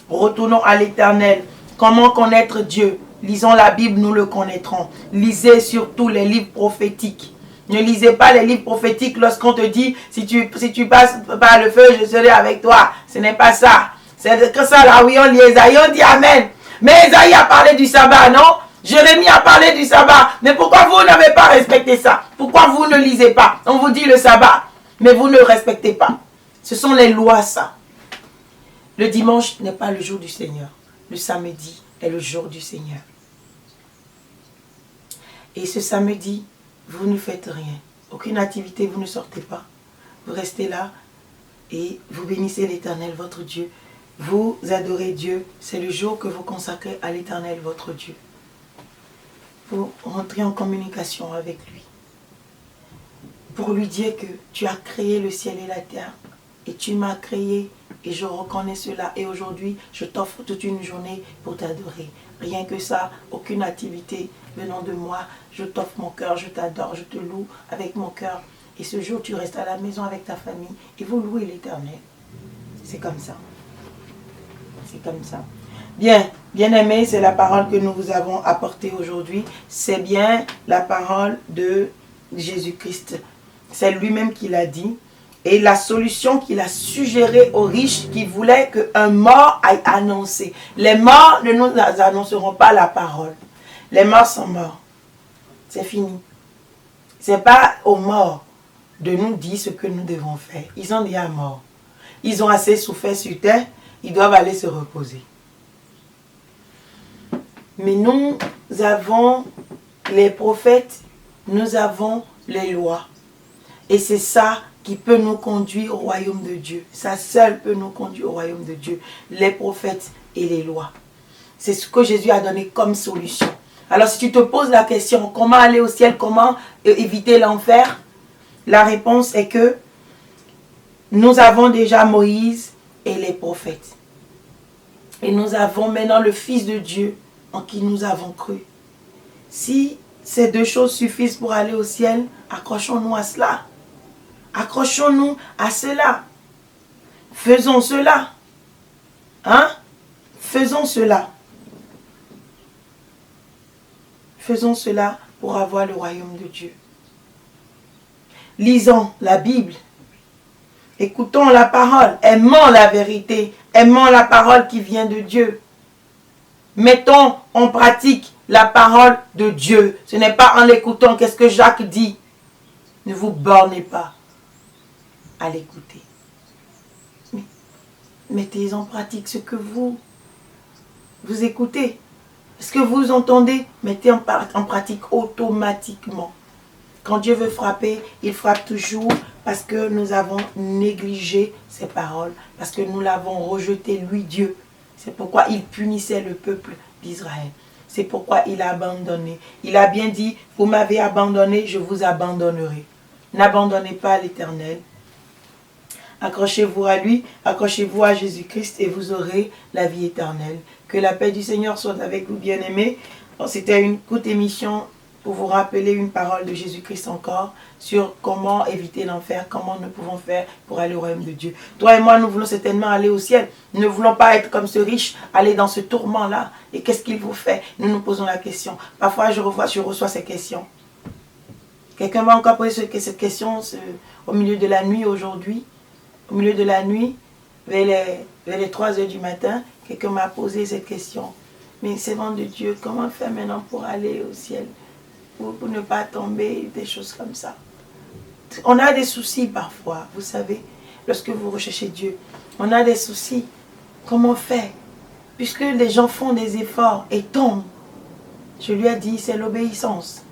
Retournons à l'Éternel. Comment connaître Dieu? Lisons la Bible, nous le connaîtrons. Lisez surtout les livres prophétiques. Ne lisez pas les livres prophétiques lorsqu'on te dit si tu passes par le feu, je serai avec toi. Ce n'est pas ça. C'est que ça là, oui, on lit Esaïe, on dit Amen. Mais Esaïe a parlé du sabbat, non? Jérémie a parlé du sabbat. Mais pourquoi vous n'avez pas respecté ça? Pourquoi vous ne lisez pas? On vous dit le sabbat, mais vous ne respectez pas. Ce sont les lois, ça. Le dimanche n'est pas le jour du Seigneur. Le samedi est le jour du Seigneur. Et ce samedi, vous ne faites rien. Aucune activité, vous ne sortez pas. Vous restez là et vous bénissez l'Éternel, votre Dieu. Vous adorez Dieu. C'est le jour que vous consacrez à l'Éternel, votre Dieu. Pour rentrer en communication avec lui. Pour lui dire que tu as créé le ciel et la terre. Et tu m'as créé et je reconnais cela. Et aujourd'hui, je t'offre toute une journée pour t'adorer. Rien que ça, aucune activité venant de moi. Je t'offre mon cœur, je t'adore, je te loue avec mon cœur. Et ce jour, tu restes à la maison avec ta famille et vous louez l'Éternel. C'est comme ça. C'est comme ça. Bien, bien-aimés, c'est la parole que nous vous avons apportée aujourd'hui. C'est bien la parole de Jésus-Christ. C'est lui-même qui l'a dit. Et la solution qu'il a suggérée aux riches qui voulaient qu'un mort aille annoncer. Les morts ne nous annonceront pas la parole. Les morts sont morts. C'est fini. Ce n'est pas aux morts de nous dire ce que nous devons faire. Ils sont déjà morts. Ils ont assez souffert sur terre. Ils doivent aller se reposer. Mais nous avons les prophètes, nous avons les lois. Et c'est ça qui peut nous conduire au royaume de Dieu. Ça seul peut nous conduire au royaume de Dieu. Les prophètes et les lois. C'est ce que Jésus a donné comme solution. Alors si tu te poses la question, comment aller au ciel, comment éviter l'enfer? La réponse est que nous avons déjà Moïse et les prophètes. Et nous avons maintenant le Fils de Dieu en qui nous avons cru. Si ces deux choses suffisent pour aller au ciel, accrochons-nous à cela. Accrochons-nous à cela. Faisons cela. Hein? Faisons cela. Faisons cela pour avoir le royaume de Dieu. Lisons la Bible. Écoutons la parole. Aimons la vérité. Aimons la parole qui vient de Dieu. Mettons en pratique la parole de Dieu. Ce n'est pas en l'écoutant. Qu'est-ce que Jacques dit? Ne vous bornez pas à l'écouter. Mettez en pratique ce que vous écoutez. Ce que vous entendez, mettez en pratique automatiquement. Quand Dieu veut frapper, il frappe toujours parce que nous avons négligé ses paroles, parce que nous l'avons rejeté, lui Dieu. C'est pourquoi il punissait le peuple d'Israël. C'est pourquoi il a abandonné. Il a bien dit, vous m'avez abandonné, je vous abandonnerai. N'abandonnez pas l'Éternel. Accrochez-vous à lui, accrochez-vous à Jésus-Christ et vous aurez la vie éternelle. Que la paix du Seigneur soit avec vous, bien-aimés. C'était une courte émission pour vous rappeler une parole de Jésus-Christ encore sur comment éviter l'enfer, comment nous pouvons faire pour aller au royaume de Dieu. Toi et moi, nous voulons certainement aller au ciel. Nous ne voulons pas être comme ce riche, aller dans ce tourment-là. Et qu'est-ce qu'il vous fait? Nous nous posons la question. Parfois, je reçois ces questions. Quelqu'un m'a encore posé cette question au milieu de la nuit aujourd'hui. Au milieu de la nuit, vers les 3 heures du matin, quelqu'un m'a posé cette question. Mais servant de Dieu, comment faire maintenant pour aller au ciel? Pour ne pas tomber, des choses comme ça. On a des soucis parfois, vous savez, lorsque vous recherchez Dieu. On a des soucis. Comment faire? Puisque les gens font des efforts et tombent. Je lui ai dit, c'est l'obéissance.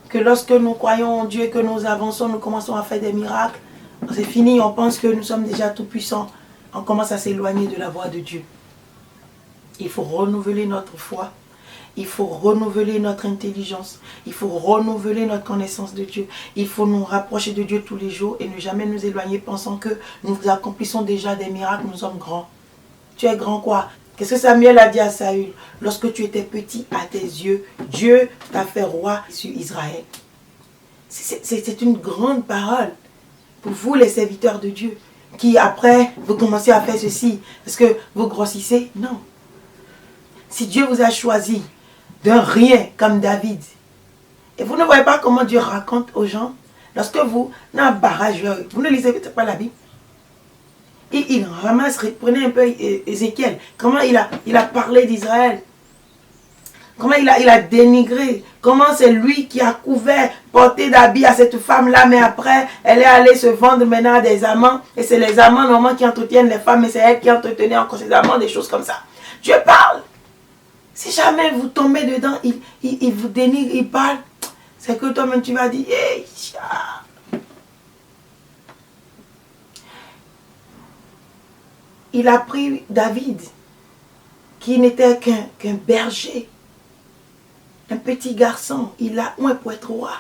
Que lorsque nous croyons en Dieu et que nous avançons, nous commençons à faire des miracles, c'est fini, on pense que nous sommes déjà tout puissants. On commence à s'éloigner de la voie de Dieu. Il faut renouveler notre foi. Il faut renouveler notre intelligence. Il faut renouveler notre connaissance de Dieu. Il faut nous rapprocher de Dieu tous les jours et ne jamais nous éloigner pensant que nous accomplissons déjà des miracles, nous sommes grands. Tu es grand quoi? Qu'est-ce que Samuel a dit à Saül? Lorsque tu étais petit à tes yeux, Dieu t'a fait roi sur Israël. C'est une grande parole. Pour vous, les serviteurs de Dieu, qui après, vous commencez à faire ceci, parce que vous grossissez, non. Si Dieu vous a choisi d'un rien comme David, et vous ne voyez pas comment Dieu raconte aux gens, lorsque vous, dans un barrage, vous ne lisez peut-être pas la Bible, et il ramasse, prenez un peu Ézéchiel, comment il a parlé d'Israël, comment il a dénigré, comment c'est lui qui a couvert, porté d'habits à cette femme-là, mais après, elle est allée se vendre maintenant à des amants, et c'est les amants normalement qui entretiennent les femmes, et c'est elle qui entretenait encore ses amants, des choses comme ça. Dieu parle. Si jamais vous tombez dedans, il vous dénigre, il parle, c'est que toi-même tu vas dire, hey, il a pris David, qui n'était qu'un berger, un petit garçon, il l'a oint pour être roi.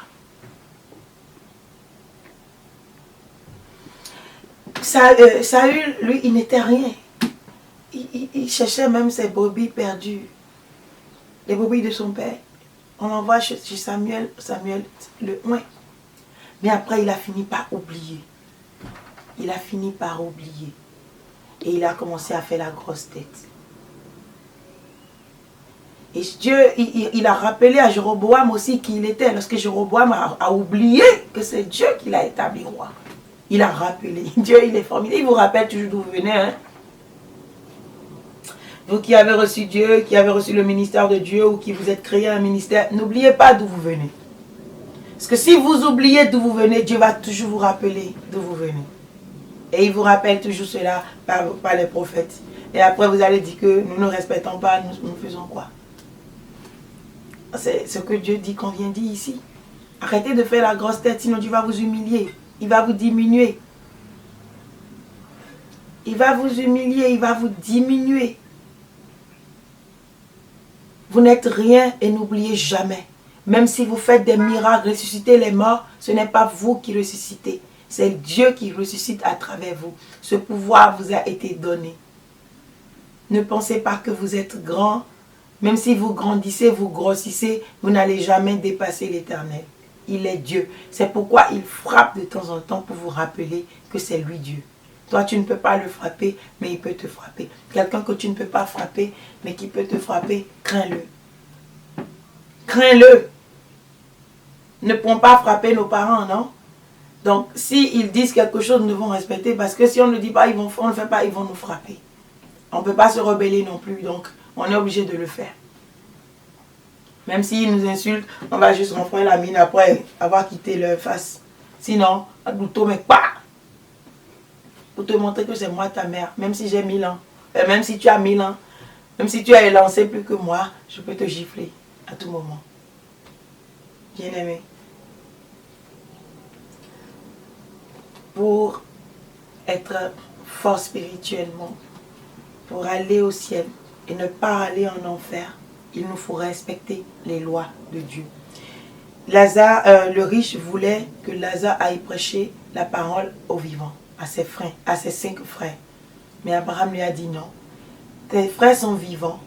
Saül, lui, il n'était rien. Il cherchait même ses brebis perdues, les brebis de son père. On l'envoie chez Samuel, Samuel le oint. Mais après, il a fini par oublier. Il a fini par oublier. Et il a commencé à faire la grosse tête. Et Dieu, il a rappelé à Jéroboam aussi qui il était. Lorsque Jéroboam a oublié que c'est Dieu qui l'a établi roi. Il a rappelé. Dieu, il est formidable. Il vous rappelle toujours d'où vous venez. Hein? Vous qui avez reçu Dieu, qui avez reçu le ministère de Dieu ou qui vous êtes créé un ministère, n'oubliez pas d'où vous venez. Parce que si vous oubliez d'où vous venez, Dieu va toujours vous rappeler d'où vous venez. Et il vous rappelle toujours cela par les prophètes. Et après vous allez dire que nous ne respectons pas, nous faisons quoi? C'est ce que Dieu dit qu'on vient dire ici. Arrêtez de faire la grosse tête, sinon Dieu va vous humilier. Il va vous diminuer. Il va vous humilier, il va vous diminuer. Vous n'êtes rien et n'oubliez jamais. Même si vous faites des miracles, ressusciter les morts, ce n'est pas vous qui ressuscitez. C'est Dieu qui ressuscite à travers vous. Ce pouvoir vous a été donné. Ne pensez pas que vous êtes grand. Même si vous grandissez, vous grossissez, vous n'allez jamais dépasser l'Éternel. Il est Dieu. C'est pourquoi il frappe de temps en temps pour vous rappeler que c'est lui Dieu. Toi, tu ne peux pas le frapper, mais il peut te frapper. Quelqu'un que tu ne peux pas frapper, mais qui peut te frapper, crains-le. Crains-le. Ne pourrons pas frapper nos parents, non? Donc, s'ils disent quelque chose, nous devons respecter. Parce que si on ne dit pas, on ne le fait pas, ils vont nous frapper. On ne peut pas se rebeller non plus. Donc, on est obligé de le faire. Même s'ils nous insultent, on va juste renflouer la mine après avoir quitté leur face. Sinon, nous tombe pas. Pour te montrer que c'est moi ta mère. Même si j'ai 1000 ans. Même si tu as 1000 ans. Même si tu as élancé plus que moi, je peux te gifler à tout moment. Bien-aimé. Pour être fort spirituellement, pour aller au ciel et ne pas aller en enfer, il nous faut respecter les lois de Dieu. Lazare, le riche voulait que Lazare aille prêcher la parole aux vivants, à ses frères, à ses 5 frères. Mais Abraham lui a dit non. Tes frères sont vivants.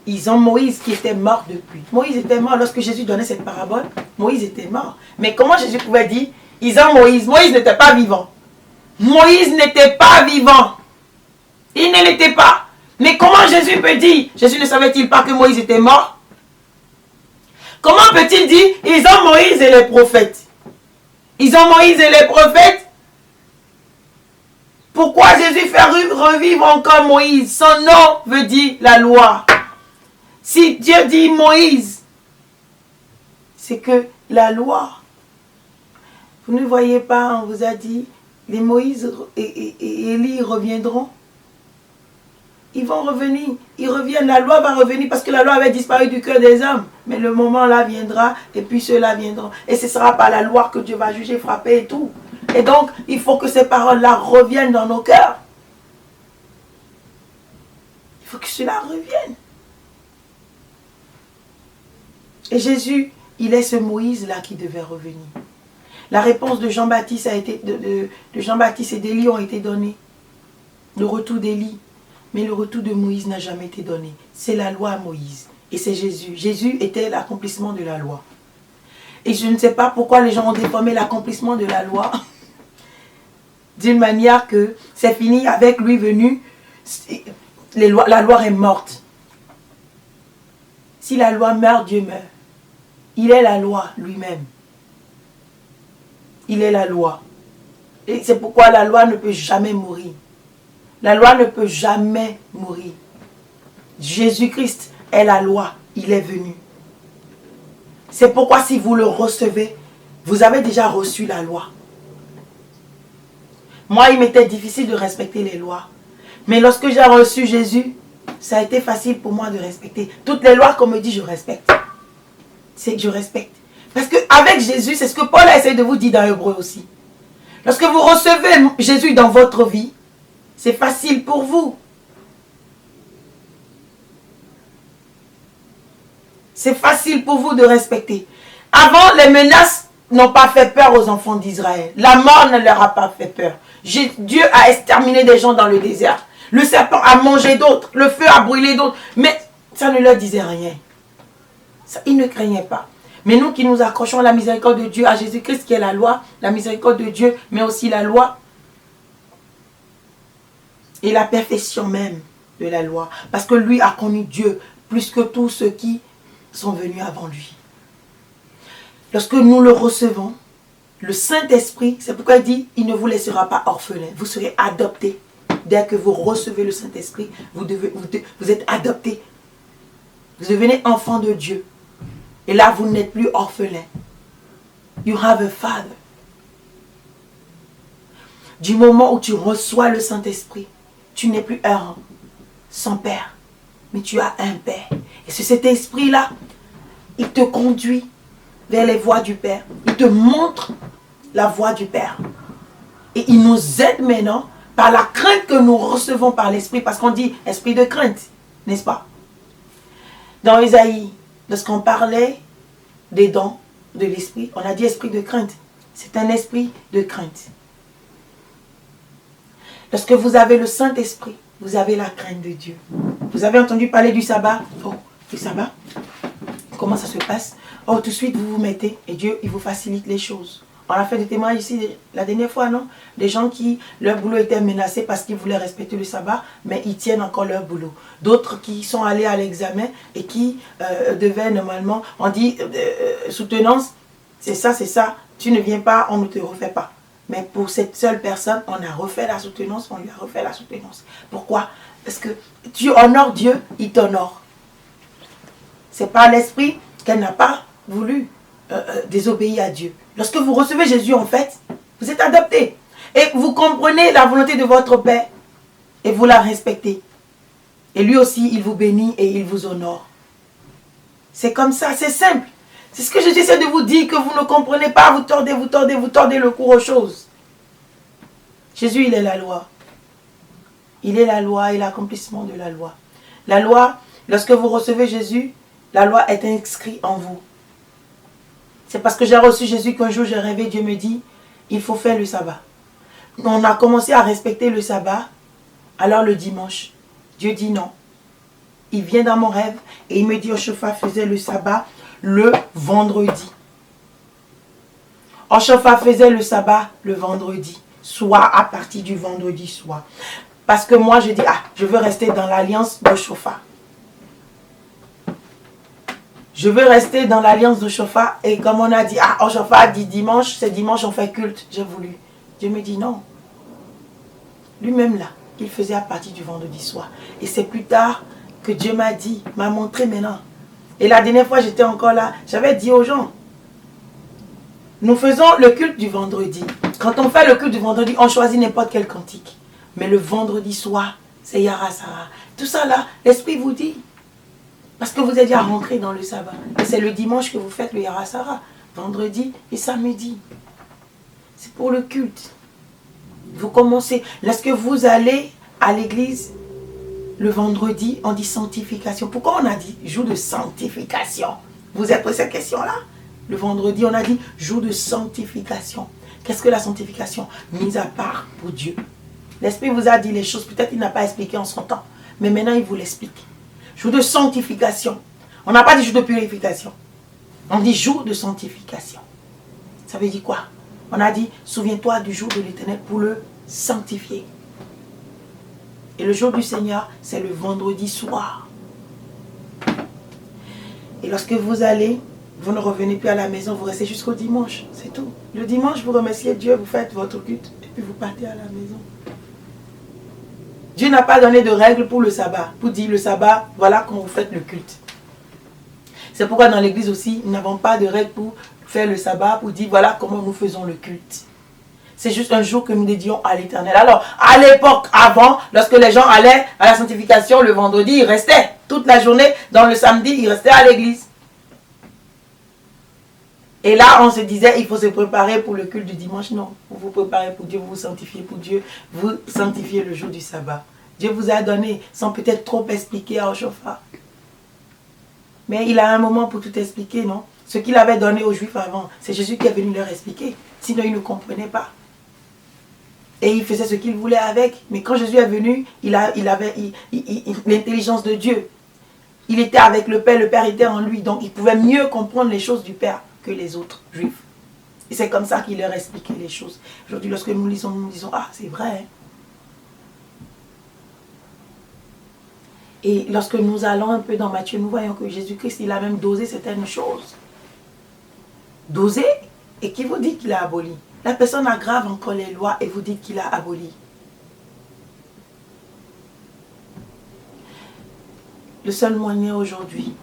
Ils ont Moïse qui était mort depuis. Moïse était mort lorsque Jésus donnait cette parabole. Moïse était mort. Mais comment Jésus pouvait dire, ils ont Moïse. Moïse n'était pas vivant. Moïse n'était pas vivant. Il ne l'était pas. Mais comment Jésus peut dire, Jésus ne savait-il pas que Moïse était mort? Comment peut-il dire, ils ont Moïse et les prophètes? Ils ont Moïse et les prophètes? Pourquoi Jésus fait revivre encore Moïse? Son nom veut dire la loi. Si Dieu dit Moïse, c'est que la loi. Vous ne voyez pas, on vous a dit, les Moïse et Élie reviendront. Ils vont revenir, ils reviennent, la loi va revenir parce que la loi avait disparu du cœur des hommes. Mais le moment là viendra et puis ceux-là viendront. Et ce sera par la loi que Dieu va juger, frapper et tout. Et donc, il faut que ces paroles-là reviennent dans nos cœurs. Il faut que cela revienne. Et Jésus, il est ce Moïse-là qui devait revenir. La réponse de Jean-Baptiste a été, de Jean-Baptiste et d'Élie ont été données. Le retour d'Élie. Mais le retour de Moïse n'a jamais été donné. C'est la loi à Moïse. Et c'est Jésus. Jésus était l'accomplissement de la loi. Et je ne sais pas pourquoi les gens ont déformé l'accomplissement de la loi. D'une manière que c'est fini avec lui venu. La loi est morte. Si la loi meurt, Dieu meurt. Il est la loi lui-même. Il est la loi. Et c'est pourquoi la loi ne peut jamais mourir. La loi ne peut jamais mourir. Jésus-Christ est la loi. Il est venu. C'est pourquoi si vous le recevez, vous avez déjà reçu la loi. Moi, il m'était difficile de respecter les lois. Mais lorsque j'ai reçu Jésus, ça a été facile pour moi de respecter. Toutes les lois qu'on me dit, je respecte. C'est que je respecte. Parce qu'avec Jésus, c'est ce que Paul a essayé de vous dire dans Hébreu aussi. Lorsque vous recevez Jésus dans votre vie, c'est facile pour vous. C'est facile pour vous de respecter. Avant, les menaces n'ont pas fait peur aux enfants d'Israël. La mort ne leur a pas fait peur. Dieu a exterminé des gens dans le désert. Le serpent a mangé d'autres. Le feu a brûlé d'autres. Mais ça ne leur disait rien. Ça, ils ne craignaient pas. Mais nous qui nous accrochons à la miséricorde de Dieu, à Jésus-Christ qui est la loi, la miséricorde de Dieu, mais aussi la loi et la perfection même de la loi. Parce que lui a connu Dieu plus que tous ceux qui sont venus avant lui. Lorsque nous le recevons, le Saint-Esprit, c'est pourquoi il dit, il ne vous laissera pas orphelin. Vous serez adoptés. Dès que vous recevez le Saint-Esprit, vous êtes adoptés. Vous devenez enfant de Dieu. Et là, vous n'êtes plus orphelin. You have a father. Du moment où tu reçois le Saint-Esprit, tu n'es plus un sans père, mais tu as un père. Et c'est cet esprit-là, il te conduit vers les voies du Père. Il te montre la voie du Père. Et il nous aide maintenant par la crainte que nous recevons par l'Esprit. Parce qu'on dit esprit de crainte, n'est-ce pas? Dans Isaïe, lorsqu'on parlait des dons de l'Esprit, on a dit esprit de crainte. C'est un esprit de crainte. Lorsque vous avez le Saint-Esprit, vous avez la crainte de Dieu. Vous avez entendu parler du sabbat? Oh, du sabbat? Comment ça se passe? Oh, tout de suite, vous vous mettez et Dieu, il vous facilite les choses. On a fait des témoignages ici la dernière fois, non? Des gens qui, leur boulot était menacé parce qu'ils voulaient respecter le sabbat, mais ils tiennent encore leur boulot. D'autres qui sont allés à l'examen et qui devaient normalement, on dit, soutenance, c'est ça, tu ne viens pas, on ne te refait pas. Mais pour cette seule personne, on a refait la soutenance, on lui a refait la soutenance. Pourquoi? Parce que tu honores Dieu, il t'honore. C'est par l'esprit qu'elle n'a pas voulu désobéir à Dieu. Lorsque vous recevez Jésus, en fait, vous êtes adopté. Et vous comprenez la volonté de votre Père. Et vous la respectez. Et lui aussi, il vous bénit et il vous honore. C'est comme ça, c'est simple. C'est ce que j'essaie de vous dire, que vous ne comprenez pas. Vous tordez le cours aux choses. Jésus, il est la loi. Il est la loi et l'accomplissement de la loi. La loi, lorsque vous recevez Jésus, la loi est inscrite en vous. C'est parce que j'ai reçu Jésus qu'un jour j'ai rêvé, Dieu me dit, il faut faire le sabbat. On a commencé à respecter le sabbat, alors le dimanche, Dieu dit non. Il vient dans mon rêve et il me dit, Oshofa faisait le sabbat le vendredi. Oshofa faisait le sabbat le vendredi, soit à partir du vendredi soir. Parce que moi, je dis, je veux rester dans l'alliance d'Oshofa. Je veux rester dans l'alliance d'Oshofa. Et comme on a dit, Oshofa dit dimanche, c'est dimanche, on fait culte. J'ai voulu. Dieu me dit non. Lui-même là, il faisait à partir du vendredi soir. Et c'est plus tard que Dieu m'a dit, m'a montré maintenant. Et la dernière fois, j'étais encore là. J'avais dit aux gens, nous faisons le culte du vendredi. Quand on fait le culte du vendredi, on choisit n'importe quel cantique. Mais le vendredi soir, c'est Yarasara. Tout ça là, l'Esprit vous dit. Parce que vous êtes déjà rentré dans le sabbat. Et c'est le dimanche que vous faites le Yarasara. Vendredi et samedi. C'est pour le culte. Vous commencez. Lorsque vous allez à l'église, le vendredi, on dit sanctification. Pourquoi on a dit jour de sanctification? Vous êtes posé cette question-là? Le vendredi, on a dit jour de sanctification. Qu'est-ce que la sanctification? Mise à part pour Dieu. L'Esprit vous a dit les choses, peut-être il n'a pas expliqué en son temps, mais maintenant il vous l'explique. Jour de sanctification. On n'a pas dit jour de purification. On dit jour de sanctification. Ça veut dire quoi? On a dit, souviens-toi du jour de l'Éternel pour le sanctifier. Et le jour du Seigneur, c'est le vendredi soir. Et lorsque vous allez, vous ne revenez plus à la maison, vous restez jusqu'au dimanche. C'est tout. Le dimanche, vous remerciez Dieu, vous faites votre culte, et puis vous partez à la maison. Dieu n'a pas donné de règles pour le sabbat. Pour dire le sabbat, voilà quand vous faites le culte. C'est pourquoi dans l'église aussi, nous n'avons pas de règles pour faire le sabbat, pour dire voilà comment nous faisons le culte. C'est juste un jour que nous dédions à l'Éternel. Alors, à l'époque, avant, lorsque les gens allaient à la sanctification le vendredi, ils restaient toute la journée. Dans le samedi, ils restaient à l'église. Et là, on se disait, il faut se préparer pour le culte du dimanche. Non, vous vous préparez pour Dieu, vous vous sanctifiez pour Dieu, vous sanctifiez le jour du sabbat. Dieu vous a donné, sans peut-être trop expliquer à Oshofa. Mais il a un moment pour tout expliquer, non? Ce qu'il avait donné aux Juifs avant, c'est Jésus qui est venu leur expliquer. Sinon, ils ne comprenaient pas. Et il faisait ce qu'il voulait avec. Mais quand Jésus est venu, il avait l'intelligence de Dieu. Il était avec le Père était en lui. Donc, il pouvait mieux comprendre les choses du Père que les autres Juifs. Et c'est comme ça qu'il leur expliquait les choses. Aujourd'hui, lorsque nous lisons, nous disons, c'est vrai. Hein? Et lorsque nous allons un peu dans Matthieu, nous voyons que Jésus-Christ, il a même dosé certaines choses. Dosé, et qui vous dit qu'il a aboli? La personne aggrave encore les lois et vous dit qu'il a aboli. Le seul moyen aujourd'hui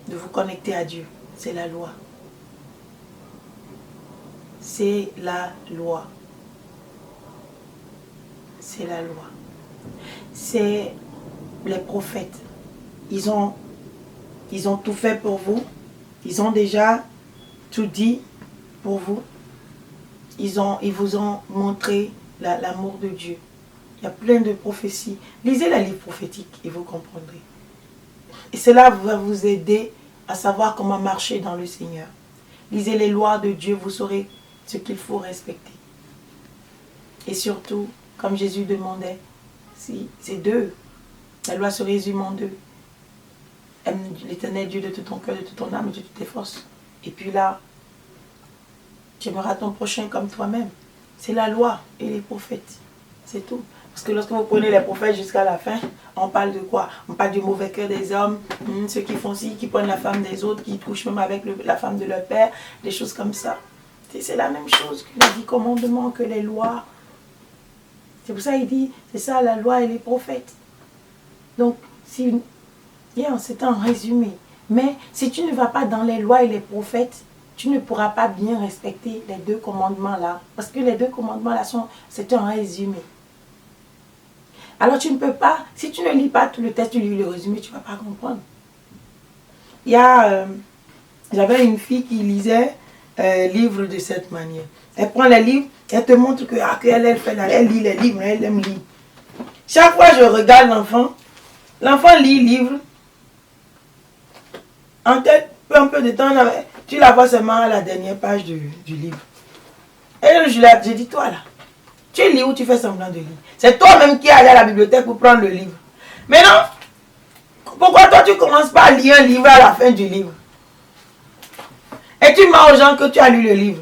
de vous connecter à Dieu, c'est la loi. C'est la loi. C'est la loi. C'est les prophètes. Ils ont tout fait pour vous. Ils ont déjà tout dit pour vous. Ils vous ont montré l'amour de Dieu. Il y a plein de prophéties. Lisez les livres prophétiques et vous comprendrez. Et cela va vous aider à savoir comment marcher dans le Seigneur. Lisez les lois de Dieu, vous saurez ce qu'il faut respecter. Et surtout, comme Jésus demandait, c'est deux. La loi se résume en deux. Aime l'Éternel Dieu de tout ton cœur, de toute ton âme et de toutes tes forces. Et puis là, tu aimeras ton prochain comme toi-même. C'est la loi et les prophètes. C'est tout. Parce que lorsque vous prenez les prophètes jusqu'à la fin, on parle de quoi? On parle du mauvais cœur des hommes, ceux qui font ci, qui prennent la femme des autres, qui couchent même avec la femme de leur père, des choses comme ça. C'est la même chose que les 10 commandements, que les lois. C'est pour ça qu'il dit, c'est ça la loi et les prophètes. Donc, c'est un résumé. Mais si tu ne vas pas dans les lois et les prophètes, tu ne pourras pas bien respecter les 2 commandements-là. Parce que les 2 commandements-là, c'est un résumé. Alors tu ne peux pas, si tu ne lis pas tout le texte, tu lis le résumé, tu ne vas pas comprendre. J'avais une fille qui lisait livres de cette manière. Elle prend les livres, elle te montre qu'elle lit les livres, elle aime lire. Chaque fois que je regarde l'enfant lit livre. En tête, un peu de temps, tu la vois seulement à la dernière page du livre. Et je dis, toi là, tu lis ou tu fais semblant de lire? C'est toi-même qui es allé à la bibliothèque pour prendre le livre. Maintenant, pourquoi toi tu commences pas à lire un livre à la fin du livre? Et tu mens aux gens que tu as lu le livre.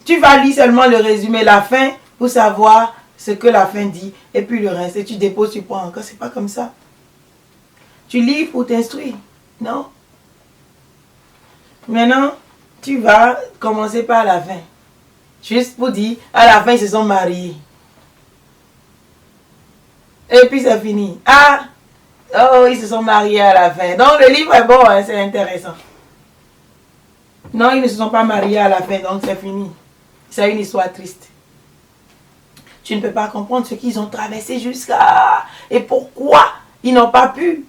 Tu vas lire seulement le résumé, la fin, pour savoir ce que la fin dit. Et puis le reste, et tu déposes, tu prends encore. C'est pas comme ça. Tu lis pour t'instruire. Non. Maintenant, tu vas commencer par la fin. Juste pour dire, à la fin, ils se sont mariés. Et puis c'est fini. Ah, oh, ils se sont mariés à la fin. Donc le livre est bon, hein, c'est intéressant. Non, ils ne se sont pas mariés à la fin, donc c'est fini. C'est une histoire triste. Tu ne peux pas comprendre ce qu'ils ont traversé jusqu'à... Et pourquoi ils n'ont pas pu.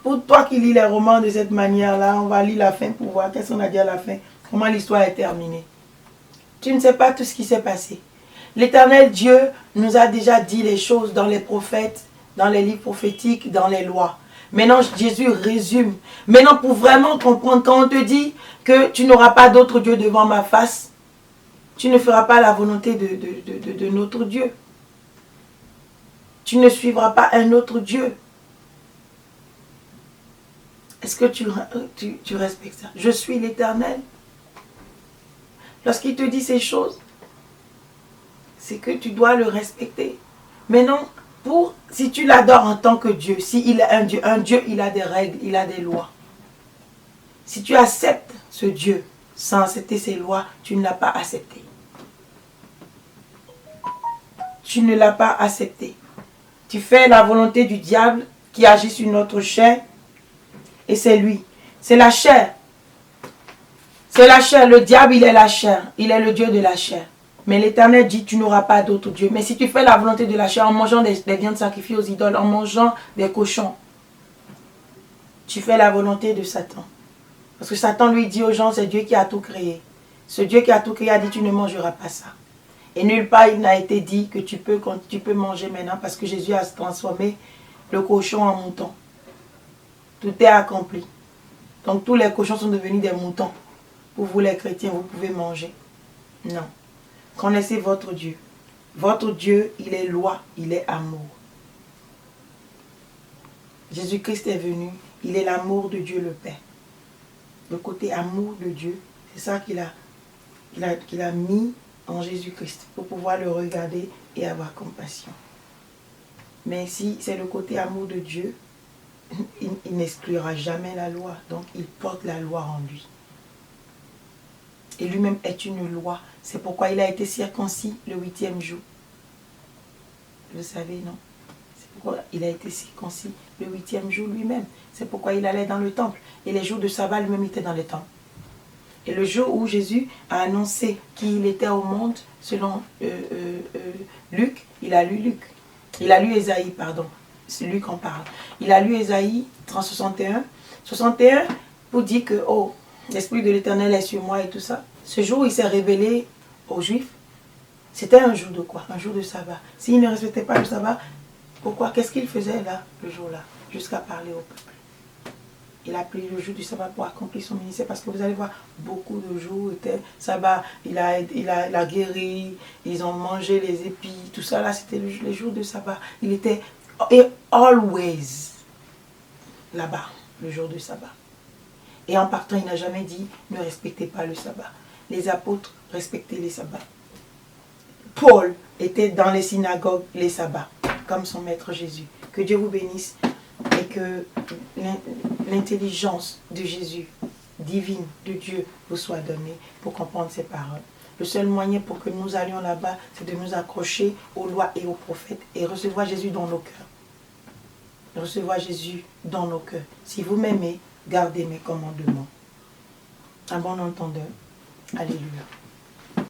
Pour toi qui lis les romans de cette manière-là, on va lire la fin pour voir qu'est-ce qu'on a dit à la fin. Comment l'histoire est terminée. Tu ne sais pas tout ce qui s'est passé. L'Éternel Dieu nous a déjà dit les choses dans les prophètes, dans les livres prophétiques, dans les lois. Maintenant, Jésus résume. Maintenant, pour vraiment comprendre, quand on te dit que tu n'auras pas d'autre Dieu devant ma face, tu ne feras pas la volonté de notre Dieu. Tu ne suivras pas un autre Dieu. Est-ce que tu respectes ça? Je suis l'Éternel. Lorsqu'il te dit ces choses, c'est que tu dois le respecter. Maintenant, si tu l'adores en tant que Dieu, s'il est un Dieu, il a des règles, il a des lois. Si tu acceptes ce Dieu sans accepter ses lois, tu ne l'as pas accepté. Tu ne l'as pas accepté. Tu fais la volonté du diable qui agit sur notre chair et c'est lui. C'est la chair. C'est la chair. Le diable, il est la chair. Il est le Dieu de la chair. Mais l'Éternel dit, tu n'auras pas d'autre Dieu. Mais si tu fais la volonté de la chair en mangeant des viandes sacrifiées aux idoles, en mangeant des cochons, tu fais la volonté de Satan. Parce que Satan lui dit aux gens, c'est Dieu qui a tout créé. Ce Dieu qui a tout créé a dit, tu ne mangeras pas ça. Et nulle part il n'a été dit que tu peux manger maintenant parce que Jésus a transformé le cochon en mouton. Tout est accompli. Donc tous les cochons sont devenus des moutons. Pour vous les chrétiens, vous pouvez manger. Non. Connaissez votre Dieu. Votre Dieu, il est loi, il est amour. Jésus-Christ est venu, il est l'amour de Dieu le Père. Le côté amour de Dieu, c'est ça qu'il a mis en Jésus-Christ pour pouvoir le regarder et avoir compassion. Mais si c'est le côté amour de Dieu, il n'exclura jamais la loi. Donc il porte la loi en lui. Et lui-même est une loi. C'est pourquoi il a été circoncis le 8e jour. Vous le savez, non? C'est pourquoi il a été circoncis le 8e jour lui-même. C'est pourquoi il allait dans le temple. Et les jours de sabbat, lui-même était dans le temple. Et le jour où Jésus a annoncé qu'il était au monde, selon Luc, il a lu Luc. Il a lu Ésaïe, pardon. C'est Luc en parle. Il a lu Ésaïe 61. 61 pour dire que, oh, l'Esprit de l'Éternel est sur moi et tout ça. Ce jour où il s'est révélé aux Juifs, c'était un jour de quoi? Un jour de sabbat. S'il ne respectait pas le sabbat, pourquoi? Qu'est-ce qu'il faisait là, le jour-là? Jusqu'à parler au peuple. Il a pris le jour du sabbat pour accomplir son ministère parce que vous allez voir, beaucoup de jours étaient sabbat. Il a guéri, ils ont mangé les épis, tout ça là, c'était les jours de sabbat. Il était always là-bas, le jour du sabbat. Et en partant, il n'a jamais dit, ne respectez pas le sabbat. Les apôtres respectaient les sabbats. Paul était dans les synagogues les sabbats, comme son maître Jésus. Que Dieu vous bénisse et que l'intelligence de Jésus, divine de Dieu, vous soit donnée pour comprendre ces paroles. Le seul moyen pour que nous allions là-bas, c'est de nous accrocher aux lois et aux prophètes et recevoir Jésus dans nos cœurs. Recevoir Jésus dans nos cœurs. Si vous m'aimez, gardez mes commandements. Un bon entendeur. Alléluia.